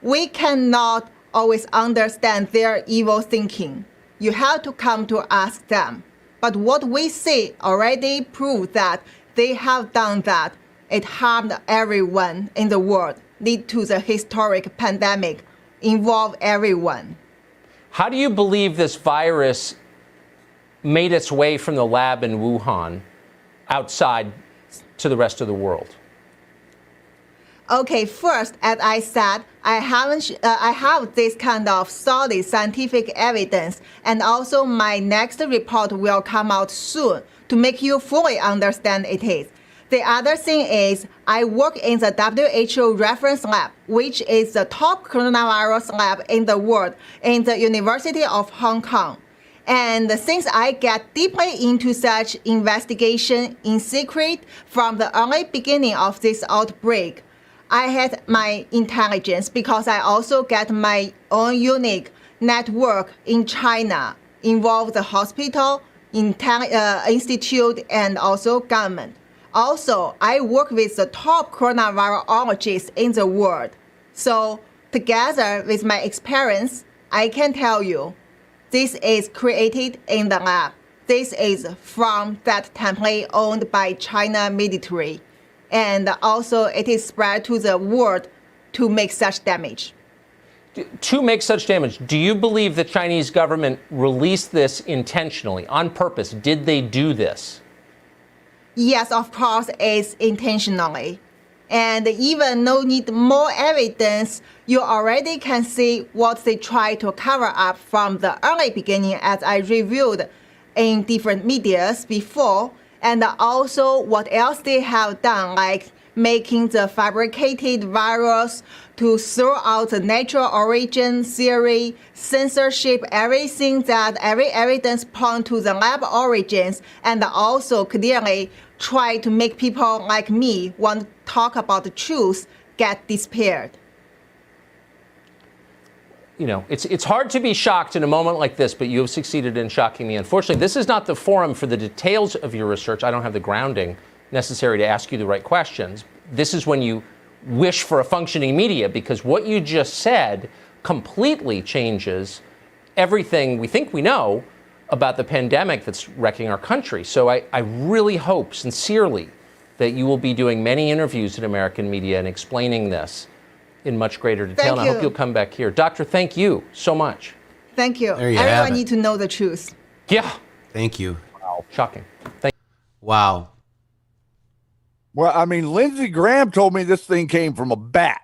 Speaker 13: We cannot always understand their evil thinking. You have to come to ask them. But what we see already proves that they have done that. It harmed everyone in the world, lead to the historic pandemic, involve everyone.
Speaker 7: How do you believe this virus made its way from the lab in Wuhan outside to the rest of the world?
Speaker 13: Okay, first, as I said, I have this kind of solid scientific evidence, and also my next report will come out soon to make you fully understand it is. The other thing is, I work in the WHO reference lab, which is the top coronavirus lab in the world in the University of Hong Kong. And since I get deeply into such investigation in secret from the early beginning of this outbreak, I had my intelligence because I also get my own unique network in China, involve the hospital, institute, and also government. Also, I work with the top coronavirologists in the world. So together with my experience, I can tell you, this is created in the lab. This is from that template owned by China military. And also it is spread to the world to make such damage.
Speaker 7: To make such damage, do you believe the Chinese government released this intentionally, on purpose? Did they do this?
Speaker 13: Yes, of course, it's intentionally. And even no need more evidence, you already can see what they try to cover up from the early beginning, as I reviewed in different medias before. And also what else they have done, like making the fabricated virus to throw out the natural origin theory, censorship, everything that every evidence point to the lab origins, and also clearly try to make people like me want to talk about the truth get disappeared.
Speaker 7: You know, it's hard to be shocked in a moment like this, but you have succeeded in shocking me. Unfortunately, this is not the forum for the details of your research. I don't have the grounding necessary to ask you the right questions. This is when you wish for a functioning media, because what you just said completely changes everything we think we know about the pandemic that's wrecking our country. So I really hope sincerely that you will be doing many interviews in American media and explaining this in much greater detail. And I hope you'll come back here. Doctor, thank you so much.
Speaker 13: Thank you. Everyone needs to know the truth.
Speaker 7: Yeah.
Speaker 1: Thank you.
Speaker 7: Wow. Shocking.
Speaker 1: Wow.
Speaker 2: Well, I mean, Lindsey Graham told me this thing came from a bat.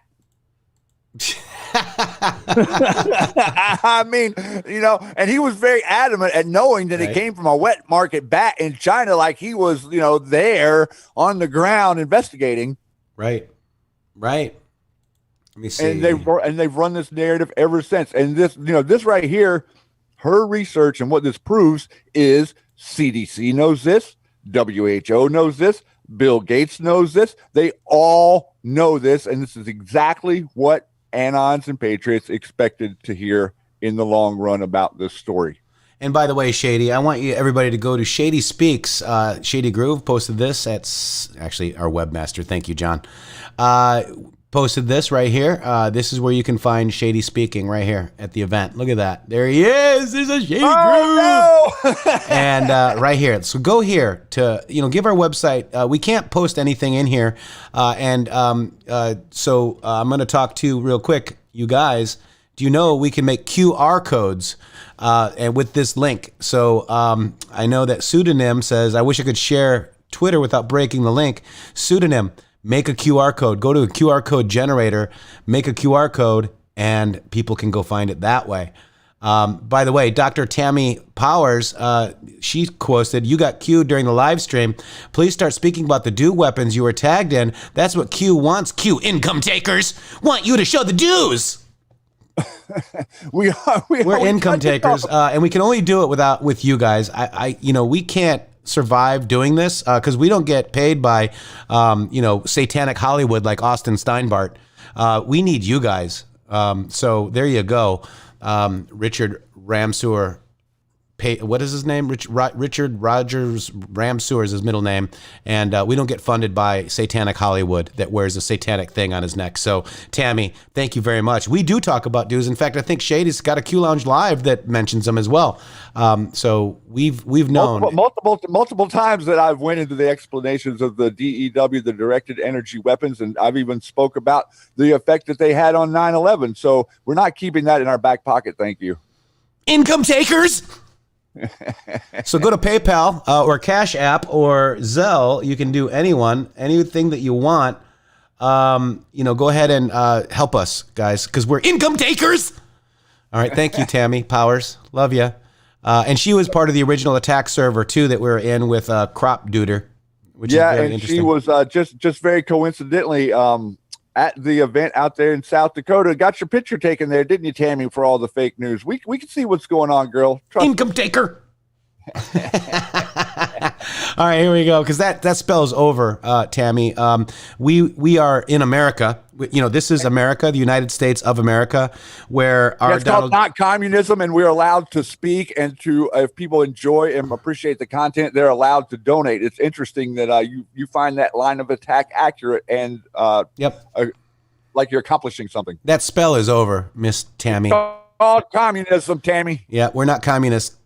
Speaker 2: I mean, you know, and he was very adamant at knowing that it came from a wet market bat in China, like he was, you know, there on the ground investigating.
Speaker 1: Right. Right. Let me see.
Speaker 2: And they've run this narrative ever since. And this, you know, this right here, her research and what this proves is CDC knows this, WHO knows this, Bill Gates knows this. They all know this, and this is exactly what Anons and Patriots expected to hear in the long run about this story.
Speaker 1: And by the way, Shady, I want everybody to go to Shady Speaks. Shady Groove posted this. That's actually our webmaster. Thank you, John. Posted this right here. This is where you can find Shady Speaking right here at the event. Look at that. There he is. There's a Shady Groove.
Speaker 2: No!
Speaker 1: And right here. So go here to, give our website. We can't post anything in here. So I'm going to talk to you real quick, you guys. Do you know we can make QR codes and with this link? So I know that Pseudonym says, I wish I could share Twitter without breaking the link. Pseudonym, make a QR code. Go to a QR code generator, make a QR code, and people can go find it that way. By the way, Dr. Tammy Powers, she posted, you got Q during the live stream. Please start speaking about the DEW weapons you were tagged in. That's what Q wants. Q income takers want you to show the dues. We're income takers, and we can only do it with you guys. We can't survive doing this because we don't get paid by, satanic Hollywood like Austin Steinbart. We need you guys. So there you go. Richard Ramseur. What is his name? Richard Rogers Ramseur is his middle name. And we don't get funded by Satanic Hollywood that wears a satanic thing on his neck. So, Tammy, thank you very much. We do talk about dues. In fact, I think Shady's got a Q Lounge Live that mentions them as well. So we've known
Speaker 2: multiple times that I've went into the explanations of the DEW, the directed energy weapons, and I've even spoke about the effect that they had on 9/11. So we're not keeping that in our back pocket. Thank you.
Speaker 1: Income takers. So go to PayPal or Cash App or Zelle. You can do anything that you want. Go ahead and help us, guys, because we're income takers. All right. Thank you, Tammy Powers. Love you. And she was part of the original attack server, too, that we were in with Crop Duder, which is very interesting.
Speaker 2: She was just very coincidentally at the event out there in South Dakota. Got your picture taken there, didn't you, Tammy, for all the fake news? We can see what's going on, girl. Trust
Speaker 1: income taker. All right, here we go. Because that spells over, Tammy. We are in America. This is America, the United States of America, where our
Speaker 2: it's called not communism, and we're allowed to speak and to if people enjoy and appreciate the content, they're allowed to donate. It's interesting that you find that line of attack accurate and like you're accomplishing something.
Speaker 1: That spell is over, Miss Tammy.
Speaker 2: Oh, communism, Tammy.
Speaker 1: Yeah, we're not communists.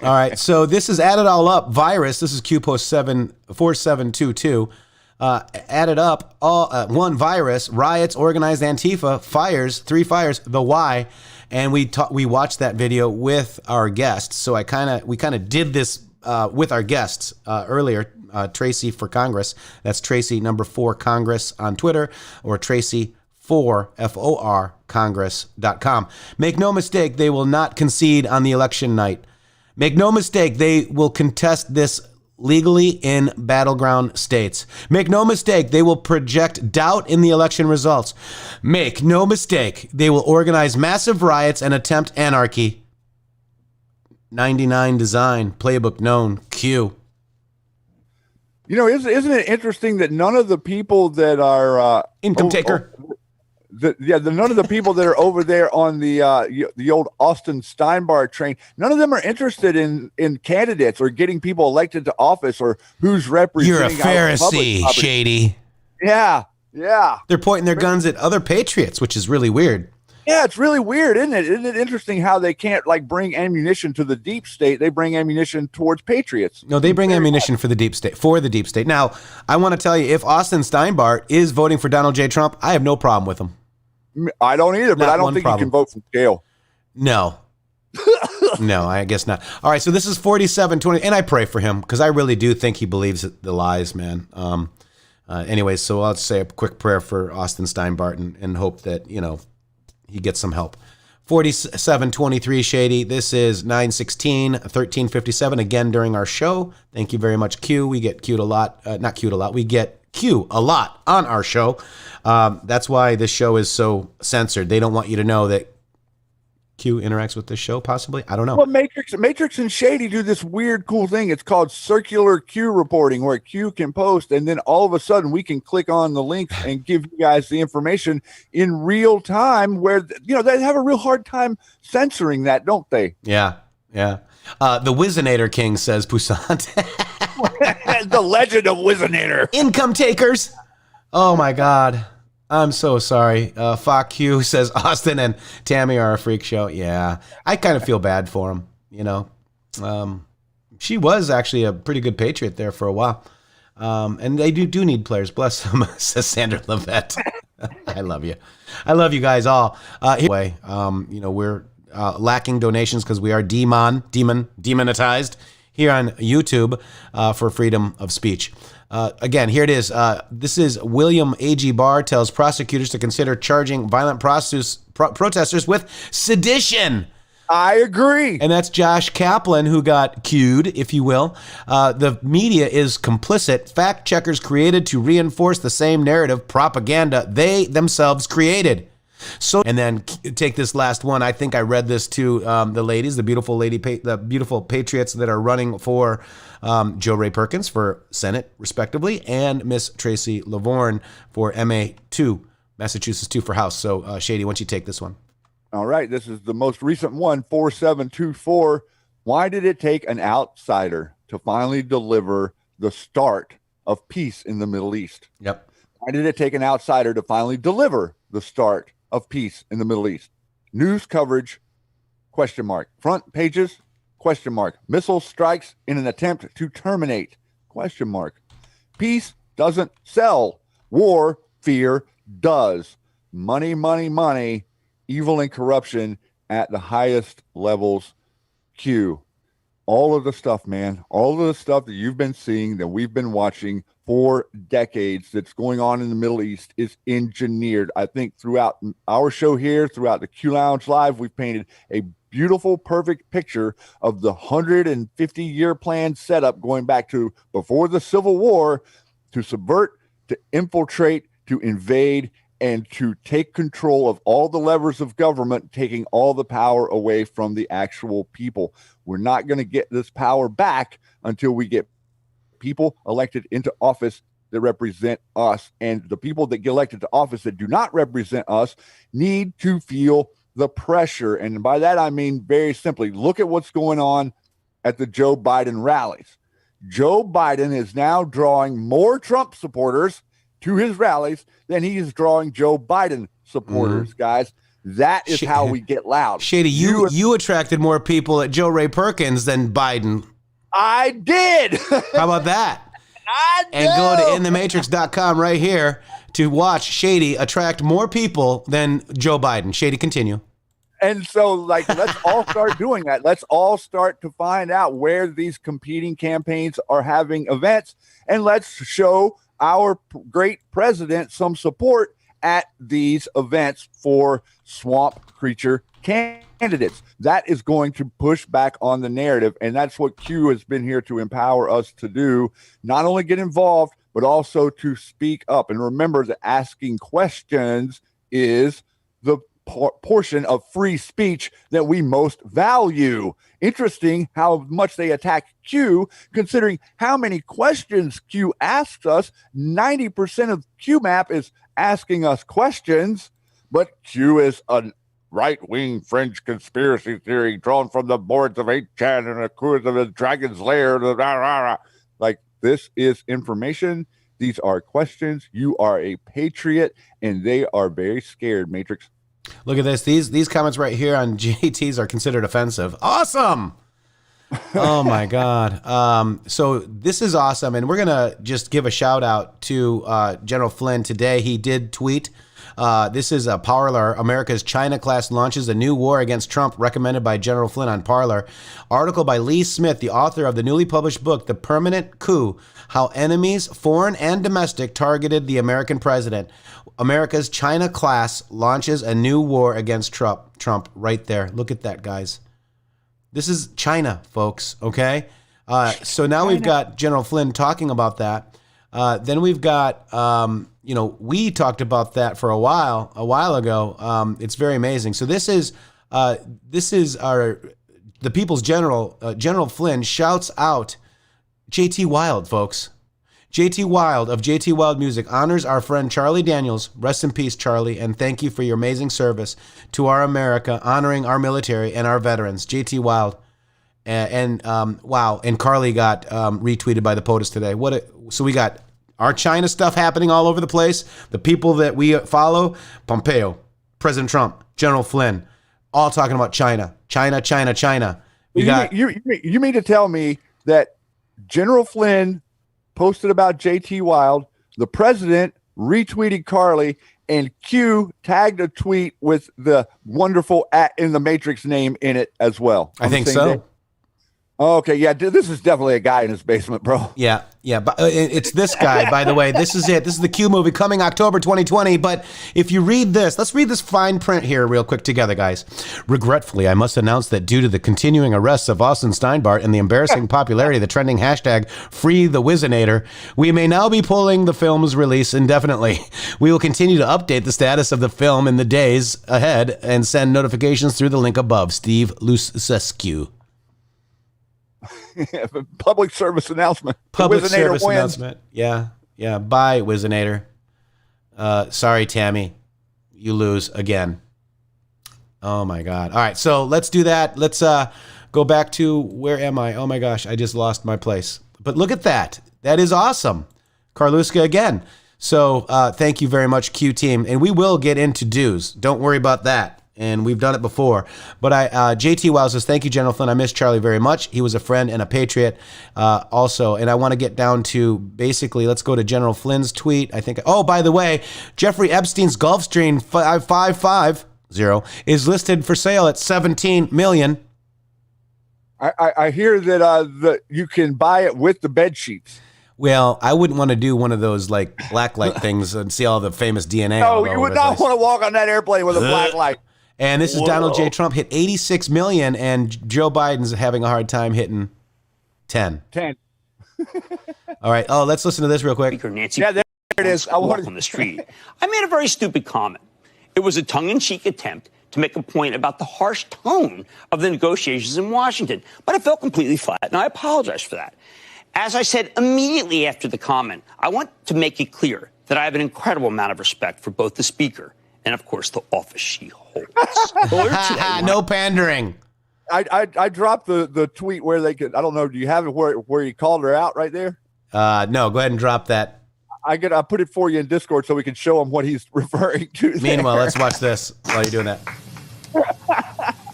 Speaker 1: All right, so this is added all up. Virus. This is QPost 74722. Added up all one virus, riots, organized Antifa, fires, 3 fires, the why, and we watched that video with our guests. So we kind of did this with our guests earlier. Tracy for Congress. That's Tracy #4 Congress on Twitter, or Tracy 4 FOR Congress.com. Make no mistake, they will not concede on the election night. Make no mistake, they will contest this legally in battleground states. Make no mistake, they will project doubt in the election results. Make no mistake, they will organize massive riots and attempt anarchy. 99 design, playbook known, Q.
Speaker 2: Isn't it interesting that none of the people that are
Speaker 1: income taker,
Speaker 2: none of the people that are over there on the old Austin Steinbart train, none of them are interested in candidates or getting people elected to office or who's representing.
Speaker 1: You're a Pharisee, Shady.
Speaker 2: Yeah.
Speaker 1: They're pointing their guns at other patriots, which is really weird.
Speaker 2: Yeah, it's really weird, isn't it? Isn't it interesting how they can't bring ammunition to the deep state? They bring ammunition towards patriots.
Speaker 1: No, they bring ammunition for the deep state. Now, I want to tell you, if Austin Steinbart is voting for Donald J. Trump, I have no problem with him.
Speaker 2: I don't either, but I don't think you can vote from jail.
Speaker 1: No. No, I guess not. All right, so this is 4720, and I pray for him because I really do think he believes the lies, man. Anyways, so I'll say a quick prayer for Austin Steinbart and hope that, he gets some help. 4723 Shady. This is 9/16/1357. Again, during our show. Thank you very much, Q. We get Q'd a lot. Not Q'd a lot. We get Q a lot on our show. That's why this show is so censored. They don't want you to know that Q interacts with this show, possibly. I don't know.
Speaker 2: Well, Matrix and Shady do this weird, cool thing. It's called circular Q reporting, where Q can post, and then all of a sudden we can click on the links and give you guys the information in real time. Where they have a real hard time censoring that, don't they?
Speaker 1: Yeah. The Wizinator King says Poussant.
Speaker 2: The legend of Wizinator.
Speaker 1: Income takers. Oh my God. I'm so sorry. Fuck Q says Austin and Tammy are a freak show. Yeah. I kind of feel bad for him, she was actually a pretty good Patriot there for a while. And they do need players. Bless them, says Sandra Levette. I love you. I love you guys all. Anyway, we're lacking donations because we are demonetized here on YouTube for freedom of speech. Again, here it is. This is William A.G. Barr tells prosecutors to consider charging violent protesters with sedition.
Speaker 2: I agree.
Speaker 1: And that's Josh Kaplan, who got cued, if you will. The media is complicit. Fact checkers created to reinforce the same narrative propaganda they themselves created. So, and then take this last one. I think I read this to the ladies, the beautiful patriots that are running for Joe Ray Perkins for Senate, respectively, and Miss Tracy Lavorne for MA-2, Massachusetts 2 for House. So, Shady, why don't you take this one?
Speaker 2: All right. This is the most recent one, 4724. Why did it take an outsider to finally deliver the start of peace in the Middle East?
Speaker 1: Yep.
Speaker 2: Why did it take an outsider to finally deliver the start of peace in the Middle East? News coverage, ? Front pages, ? Missile strikes in an attempt to terminate, ? Peace doesn't sell. War, fear does. Money, money, money. Evil and corruption at the highest levels. Q. All of the stuff, man. All of the stuff that you've been seeing, that we've been watching for decades, that's going on in the Middle East is engineered. I think throughout our show here, throughout the Q Lounge Live, we've painted a beautiful, perfect picture of the 150-year plan setup going back to before the Civil War to subvert, to infiltrate, to invade, and to take control of all the levers of government, taking all the power away from the actual people. We're not going to get this power back until we get people elected into office that represent us. And the people that get elected to office that do not represent us need to feel the pressure. And by that, I mean, very simply, look at what's going on at the Joe Biden rallies. Joe Biden is now drawing more Trump supporters to his rallies than he is drawing Joe Biden supporters, guys. That is how we get loud.
Speaker 1: Shady, you attracted more people at Joe Ray Perkins than Biden.
Speaker 2: I did.
Speaker 1: How about that? And go to inthematrix.com right here to watch Shady attract more people than Joe Biden. Shady, continue.
Speaker 2: And so, let's all start doing that. Let's all start to find out where these competing campaigns are having events, and let's show our great president some support at these events for swamp creature candidates. That is going to push back on the narrative, and that's what Q has been here to empower us to do. Not only get involved, but also to speak up. And remember that asking questions is the portion of free speech that we most value. Interesting how much they attack Q, considering how many questions Q asks us. 90% of QMAP is asking us questions, but Q is a right-wing French conspiracy theory drawn from the boards of 8chan and the cruise of the Dragon's Lair. This is information. These are questions. You are a patriot, and they are very scared, Matrix.
Speaker 1: Look at this. These comments right here on JTs are considered offensive. Awesome. Oh my God. So this is awesome. And we're going to just give a shout out to General Flynn today. He did tweet. This is a Parler. America's China class launches a new war against Trump, recommended by General Flynn on Parler. Article by Lee Smith, the author of the newly published book, The Permanent Coup, How Enemies, Foreign and Domestic, Targeted the American President. America's China class launches a new war against Trump right there. Look at that, guys. This is China, folks, okay? So now we've got General Flynn talking about that. Then we've got, we talked about that for a while ago. It's very amazing. So this is This is the People's General, General Flynn shouts out JT Wild, folks. JT Wild of JT Wild Music honors our friend Charlie Daniels. Rest in peace, Charlie, and thank you for your amazing service to our America, honoring our military and our veterans. JT Wild. Wow. And Carly got retweeted by the POTUS today. So we got our China stuff happening all over the place. The people that we follow, Pompeo, President Trump, General Flynn, all talking about China. China.
Speaker 2: You mean to tell me that General Flynn posted about JT Wild, the president retweeted Carly, and Q tagged a tweet with the wonderful @ the Matrix name in it as well?
Speaker 1: I think so.
Speaker 2: Day? Okay, yeah, this is definitely a guy in his basement, bro.
Speaker 1: Yeah, but it's this guy, by the way. This is it. This is the Q movie coming October 2020. But if you read this, let's read this fine print here real quick together, guys. Regretfully, I must announce that due to the continuing arrests of Austin Steinbart and the embarrassing popularity of the trending hashtag #FreeTheWizinator, we may now be pulling the film's release indefinitely. We will continue to update the status of the film in the days ahead and send notifications through the link above. Steve Lusescu.
Speaker 2: Public service announcement.
Speaker 1: Public service announcement. Yeah. Bye, Wizinator. Sorry, Tammy. You lose again. Oh, my God. All right, so let's do that. Let's go back to, where am I? Oh, my gosh, I just lost my place. But look at that. That is awesome. Karluska again. So thank you very much, Q team. And we will get into dues. Don't worry about that. And we've done it before. But JT Wild says, thank you, General Flynn. I miss Charlie very much. He was a friend and a patriot also. And I want to get down to, basically, let's go to General Flynn's tweet. I think, oh, by the way, Jeffrey Epstein's Gulfstream 550 is listed for sale at $17 million.
Speaker 2: I hear that you can buy it with the bed sheets.
Speaker 1: Well, I wouldn't want to do one of those like black light things and see all the famous DNA.
Speaker 2: No, you would not want to walk on that airplane with a black light.
Speaker 1: And this is Donald J. Trump hit 86 million, and Joe Biden's having a hard time hitting 10. All right. Oh, let's listen to this real quick.
Speaker 14: Nancy,
Speaker 2: yeah, there it is. I
Speaker 14: walk on the street. I made a very stupid comment. It was a tongue-in-cheek attempt to make a point about the harsh tone of the negotiations in Washington, but I felt completely flat, and I apologize for that. As I said immediately after the comment, I want to make it clear that I have an incredible amount of respect for both the speaker and, of course, the office she holds.
Speaker 1: No pandering.
Speaker 2: I dropped the tweet where they could. I don't know. Do you have it where he called her out right there?
Speaker 1: No. Go ahead and drop that.
Speaker 2: I put it for you in Discord so we can show him what he's referring to.
Speaker 1: Meanwhile, let's watch this while you're doing that.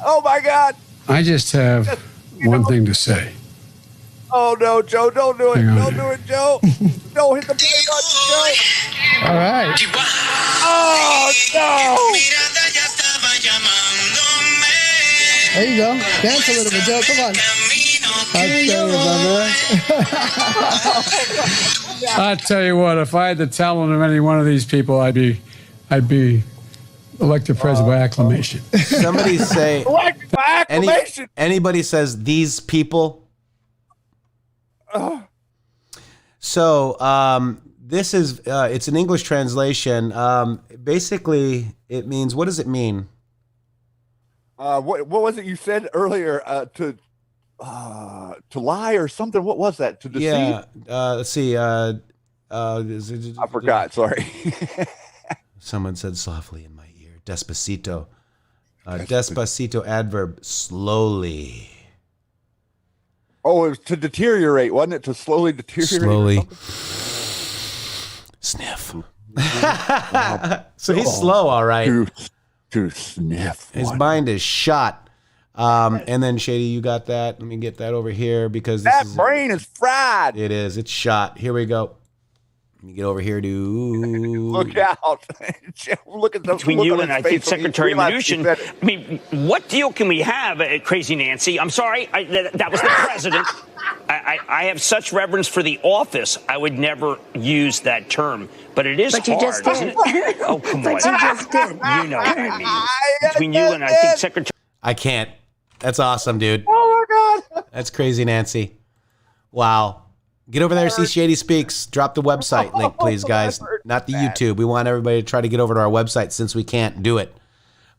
Speaker 2: Oh my God!
Speaker 15: I just have one thing to say.
Speaker 2: Oh no, Joe! Don't do it! Don't do it, Joe! Don't hit the play button, Joe!
Speaker 15: All right.
Speaker 2: Oh no!
Speaker 15: There you go. Dance a little bit, Joe. Come on. I'll tell you what. If I had the talent of any one of these people, I'd be elected president by acclamation.
Speaker 1: Somebody say
Speaker 2: elected by acclamation.
Speaker 1: Anybody says these people. So this is it's an English translation. Basically, it means, what does it mean?
Speaker 2: What was it you said earlier? To lie or something? What was that? To deceive?
Speaker 1: Yeah. Let's see. I
Speaker 2: forgot. Sorry.
Speaker 1: Someone said softly in my ear. Despacito. Despacito adverb, slowly.
Speaker 2: Oh, it was to deteriorate, wasn't it? To slowly deteriorate.
Speaker 1: Slowly. Sniff. So he's slow, all right.
Speaker 2: To sniff.
Speaker 1: His mind is shot. And then Shady, you got that. Let me get that over here because
Speaker 2: that brain is fried.
Speaker 1: It is. It's shot. Here we go. Let me get over here to
Speaker 2: look out. Look at the
Speaker 14: between you and I think Secretary Mnuchin. I mean, what deal can we have, Crazy Nancy? I'm sorry, that was the president. I have such reverence for the office. I would never use that term, but it is
Speaker 16: but you
Speaker 14: hard,
Speaker 16: just did.
Speaker 14: isn't it? Oh, come
Speaker 16: but
Speaker 14: on.
Speaker 16: You just did.
Speaker 14: You know what I mean. Between you and I think Secretary.
Speaker 1: I can't. That's awesome, dude.
Speaker 2: Oh my God.
Speaker 1: That's Crazy Nancy. Wow. Get over there, see Shady Speaks. Drop the website link, please, guys. Not the YouTube. We want everybody to try to get over to our website since we can't do it.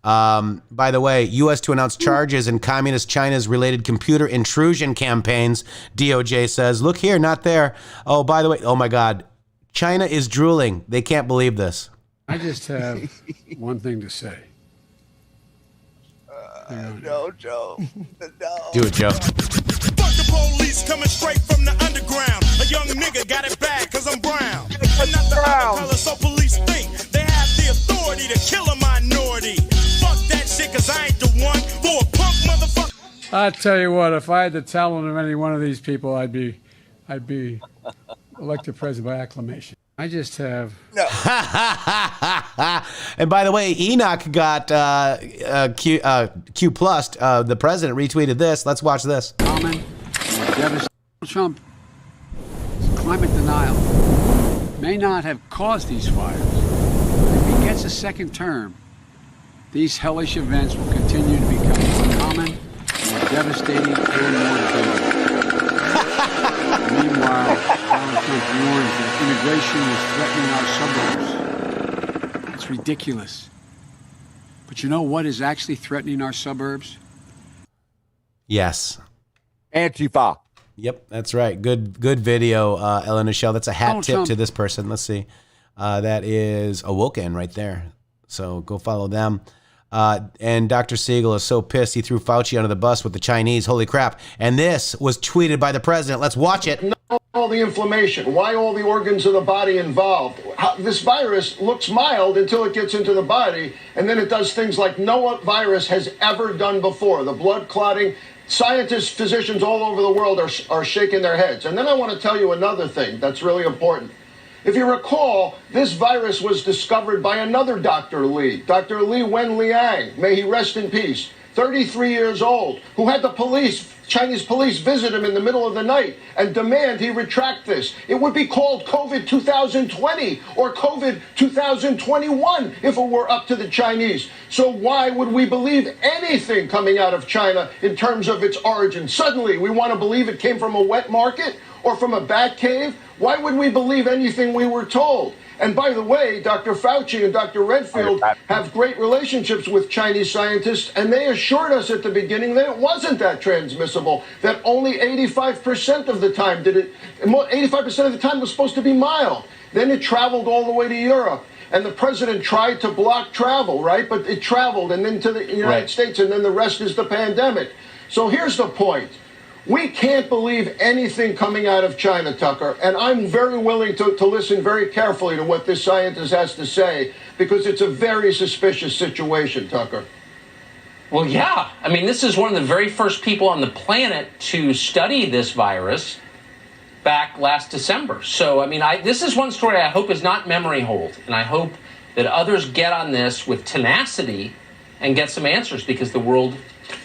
Speaker 1: By the way, U.S. to announce charges in communist China's related computer intrusion campaigns, DOJ says. Look here, not there. Oh, by the way, oh my God, China is drooling. They can't believe this.
Speaker 15: I just have one thing to say.
Speaker 2: No, Joe. No.
Speaker 1: Do it, Joe.
Speaker 16: Fuck the police coming straight from the underground. A young nigga got it bad cause I'm brown. I'm not the other color, so police think they have the authority to kill a minority. Fuck that shit cause I ain't the one for a punk motherfucker.
Speaker 15: I tell you what, if I had the talent of any one of these people, I'd be elected president by acclamation. I just have.
Speaker 2: No.
Speaker 1: And by the way, Enoch got Q plus. The president retweeted this. Let's watch this.
Speaker 15: Common, Trump, climate denial may not have caused these fires. If he gets a second term, these hellish events will continue to become more common, more devastating, and more dangerous. Meanwhile, Donald Trump warns that immigration is threatening our suburbs. That's ridiculous. But you know what is actually threatening our suburbs?
Speaker 1: Yes.
Speaker 2: Antifa.
Speaker 1: Yep, that's right. Good video, Ellen Michelle. That's a hat
Speaker 15: Donald
Speaker 1: tip
Speaker 15: Trump.
Speaker 1: to this person. Let's see. That is Awoken right there. So go follow them. And Dr. Siegel is so pissed he threw Fauci under the bus with the Chinese. Holy crap. And this was tweeted by the president. Let's watch it.
Speaker 17: All the inflammation, why all the organs of the body involved. This virus looks mild until it gets into the body, and then it does things like no virus has ever done before. The blood clotting. Scientists, physicians all over the world are shaking their heads. And then I want to tell you another thing that's really important. If you recall, this virus was discovered by another Dr. Li, Dr. Li Wenliang, may he rest in peace, 33 years old, who had the police, Chinese police, visit him in the middle of the night and demand he retract this. It would be called COVID 2020 or COVID 2021 if it were up to the Chinese. So why would we believe anything coming out of China in terms of its origin? Suddenly, we want to believe it came from a wet market or from a bat cave? Why would we believe anything we were told? And by the way, Dr. Fauci and Dr. Redfield have great relationships with Chinese scientists, and they assured us at the beginning that it wasn't that transmissible, that only 85% of the time 85% of the time was supposed to be mild. Then it traveled all the way to Europe. And the president tried to block travel, right? But it traveled and then to the United States, and then the rest is the pandemic. So here's the point. We can't believe anything coming out of China, Tucker, and I'm very willing to listen very carefully to what this scientist has to say, because it's a very suspicious situation, Tucker.
Speaker 7: Well, yeah. I mean, this is one of the very first people on the planet to study this virus back last December. So, I mean, this is one story I hope is not memory hold, and I hope that others get on this with tenacity and get some answers, because the world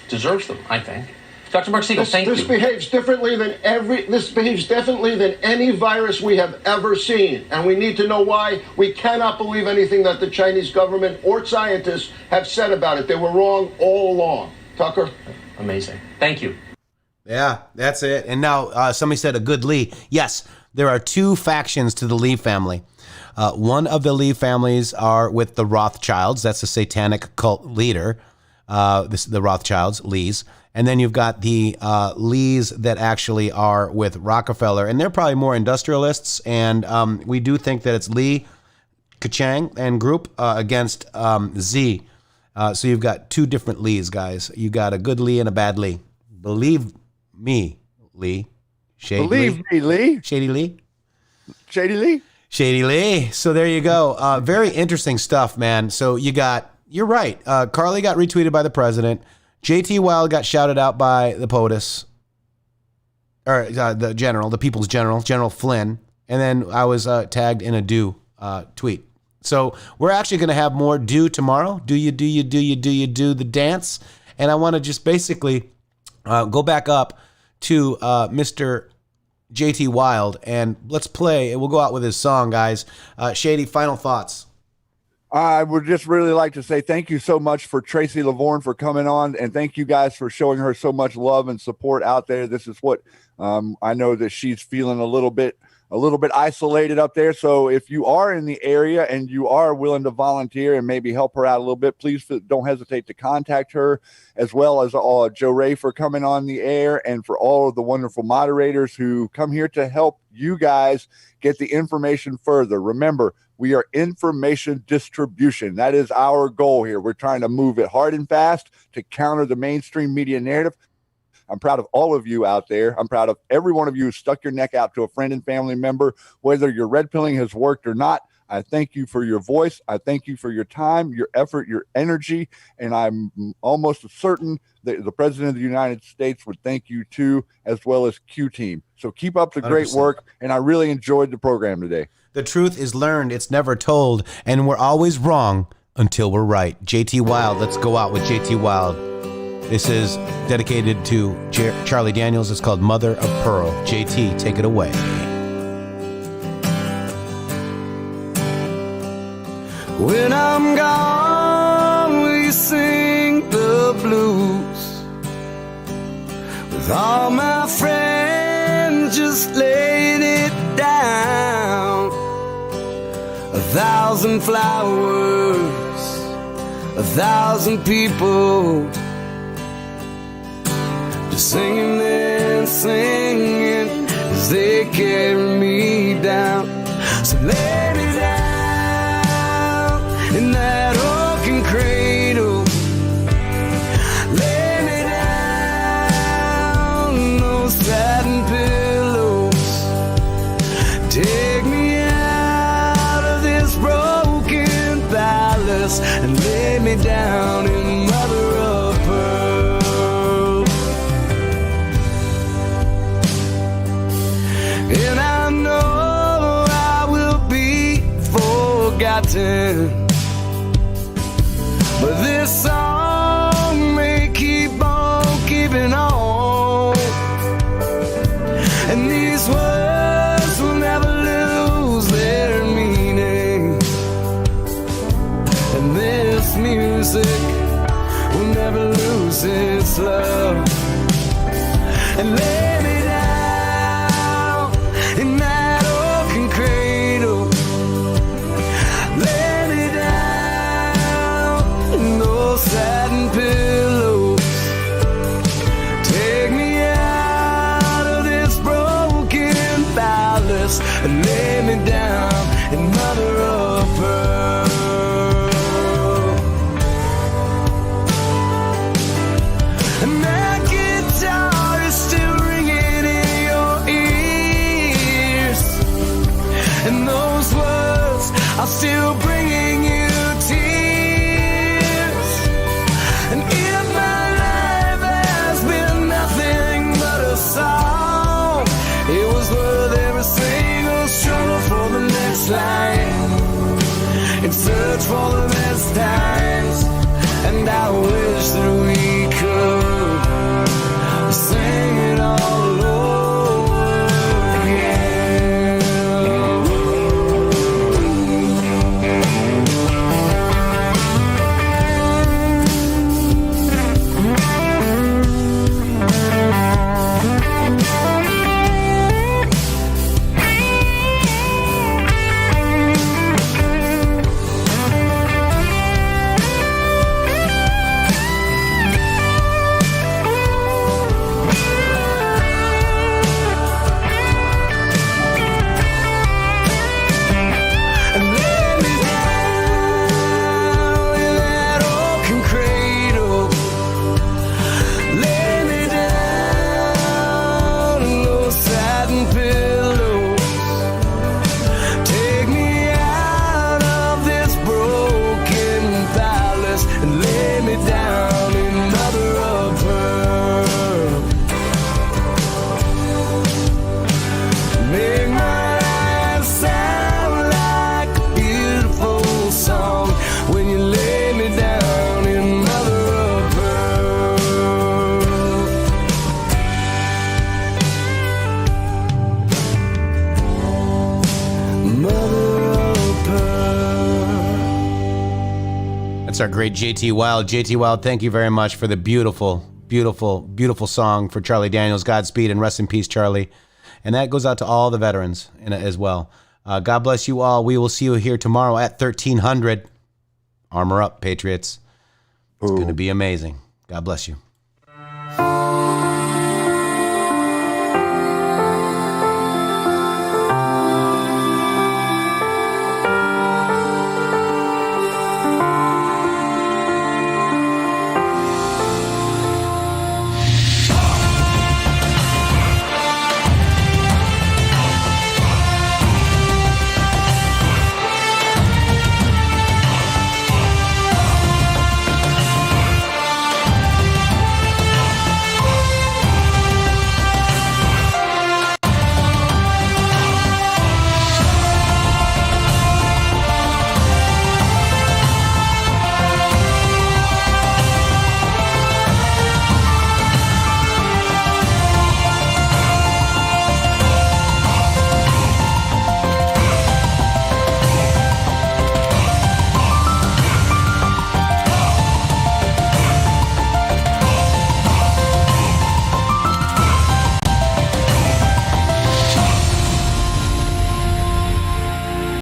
Speaker 7: deserves them, I think. Dr. Mark Siegel, thank you.
Speaker 17: This behaves differently than any virus we have ever seen, and we need to know why. We cannot believe anything that the Chinese government or scientists have said about it. They were wrong all along. Tucker?
Speaker 7: Amazing. Thank you.
Speaker 1: Yeah, that's it. And now somebody said a good Lee. Yes, there are two factions to the Lee family. One of the Lee families are with the Rothschilds. That's a satanic cult leader. The Rothschilds, Lees. And then you've got the Lees that actually are with Rockefeller, and they're probably more industrialists. And we do think that it's Lee, Kachang, and group against Z. So you've got two different Lees, guys. You got a good Lee and a bad Lee. Believe me, Lee. Shady
Speaker 2: Believe
Speaker 1: Lee.
Speaker 2: me, Lee.
Speaker 1: Shady Lee.
Speaker 2: Shady Lee.
Speaker 1: Shady Lee. So there you go. Very interesting stuff, man. So you're right. Carly got retweeted by the president. JT Wild got shouted out by the POTUS, or the general, the people's general, General Flynn. And then I was tagged in a do tweet. So we're actually going to have more do tomorrow. Do you the dance? And I want to just basically go back up to Mr. JT Wild, and let's play. We'll go out with his song, guys. Shady, final thoughts.
Speaker 2: I would just really like to say thank you so much for Tracy Lavorne for coming on, and thank you guys for showing her so much love and support out there. This is what I know that she's feeling a little bit isolated up there. So if you are in the area and you are willing to volunteer and maybe help her out a little bit, please don't hesitate to contact her, as well as Joe Ray for coming on the air, and for all of the wonderful moderators who come here to help you guys get the information further. Remember, we are information distribution. That is our goal here. We're trying to move it hard and fast to counter the mainstream media narrative. I'm proud of all of you out there. I'm proud of every one of you who stuck your neck out to a friend and family member, whether your red pilling has worked or not. I thank you for your voice. I thank you for your time, your effort, your energy. And I'm almost certain that the President of the United States would thank you too, as well as Q Team. So keep up the great
Speaker 1: 100%.
Speaker 2: work. And I really enjoyed the program today.
Speaker 1: The truth is learned. It's never told. And we're always wrong until we're right. JT Wild. Let's go out with JT Wild. This is dedicated to Charlie Daniels. It's called Mother of Pearl. JT, take it away.
Speaker 18: When I'm gone, we sing the blues with all my friends, just laying it down. 1,000 flowers, 1,000 people, just singing and singing as they carry me down. So lay me down in that oaken cradle. Lay me down on those satin pillows. Take me out of this broken palace and lay me down in mother of pearl. And I know I will be forgotten, but this song may keep on keeping on, and these words will never lose their meaning, and this music will never lose its love. And lay me down in that oaken cradle. Lay me down in those satin pillows. Take me out of this broken palace and lay me down in mother of pearl. And that guitar is still ringing in your ears, and those words are still bringing you tears. And if my life has been nothing but a song, it was worth every single struggle for the next line, in search for the best times. And I wish that we could sing it all over again.
Speaker 1: our great JT Wild. JT Wild, thank you very much for the beautiful, beautiful, beautiful song for Charlie Daniels. Godspeed and rest in peace, Charlie. And that goes out to all the veterans as well. God bless you all. We will see you here tomorrow at 1300. Armor up, Patriots. It's going to be amazing. God bless you.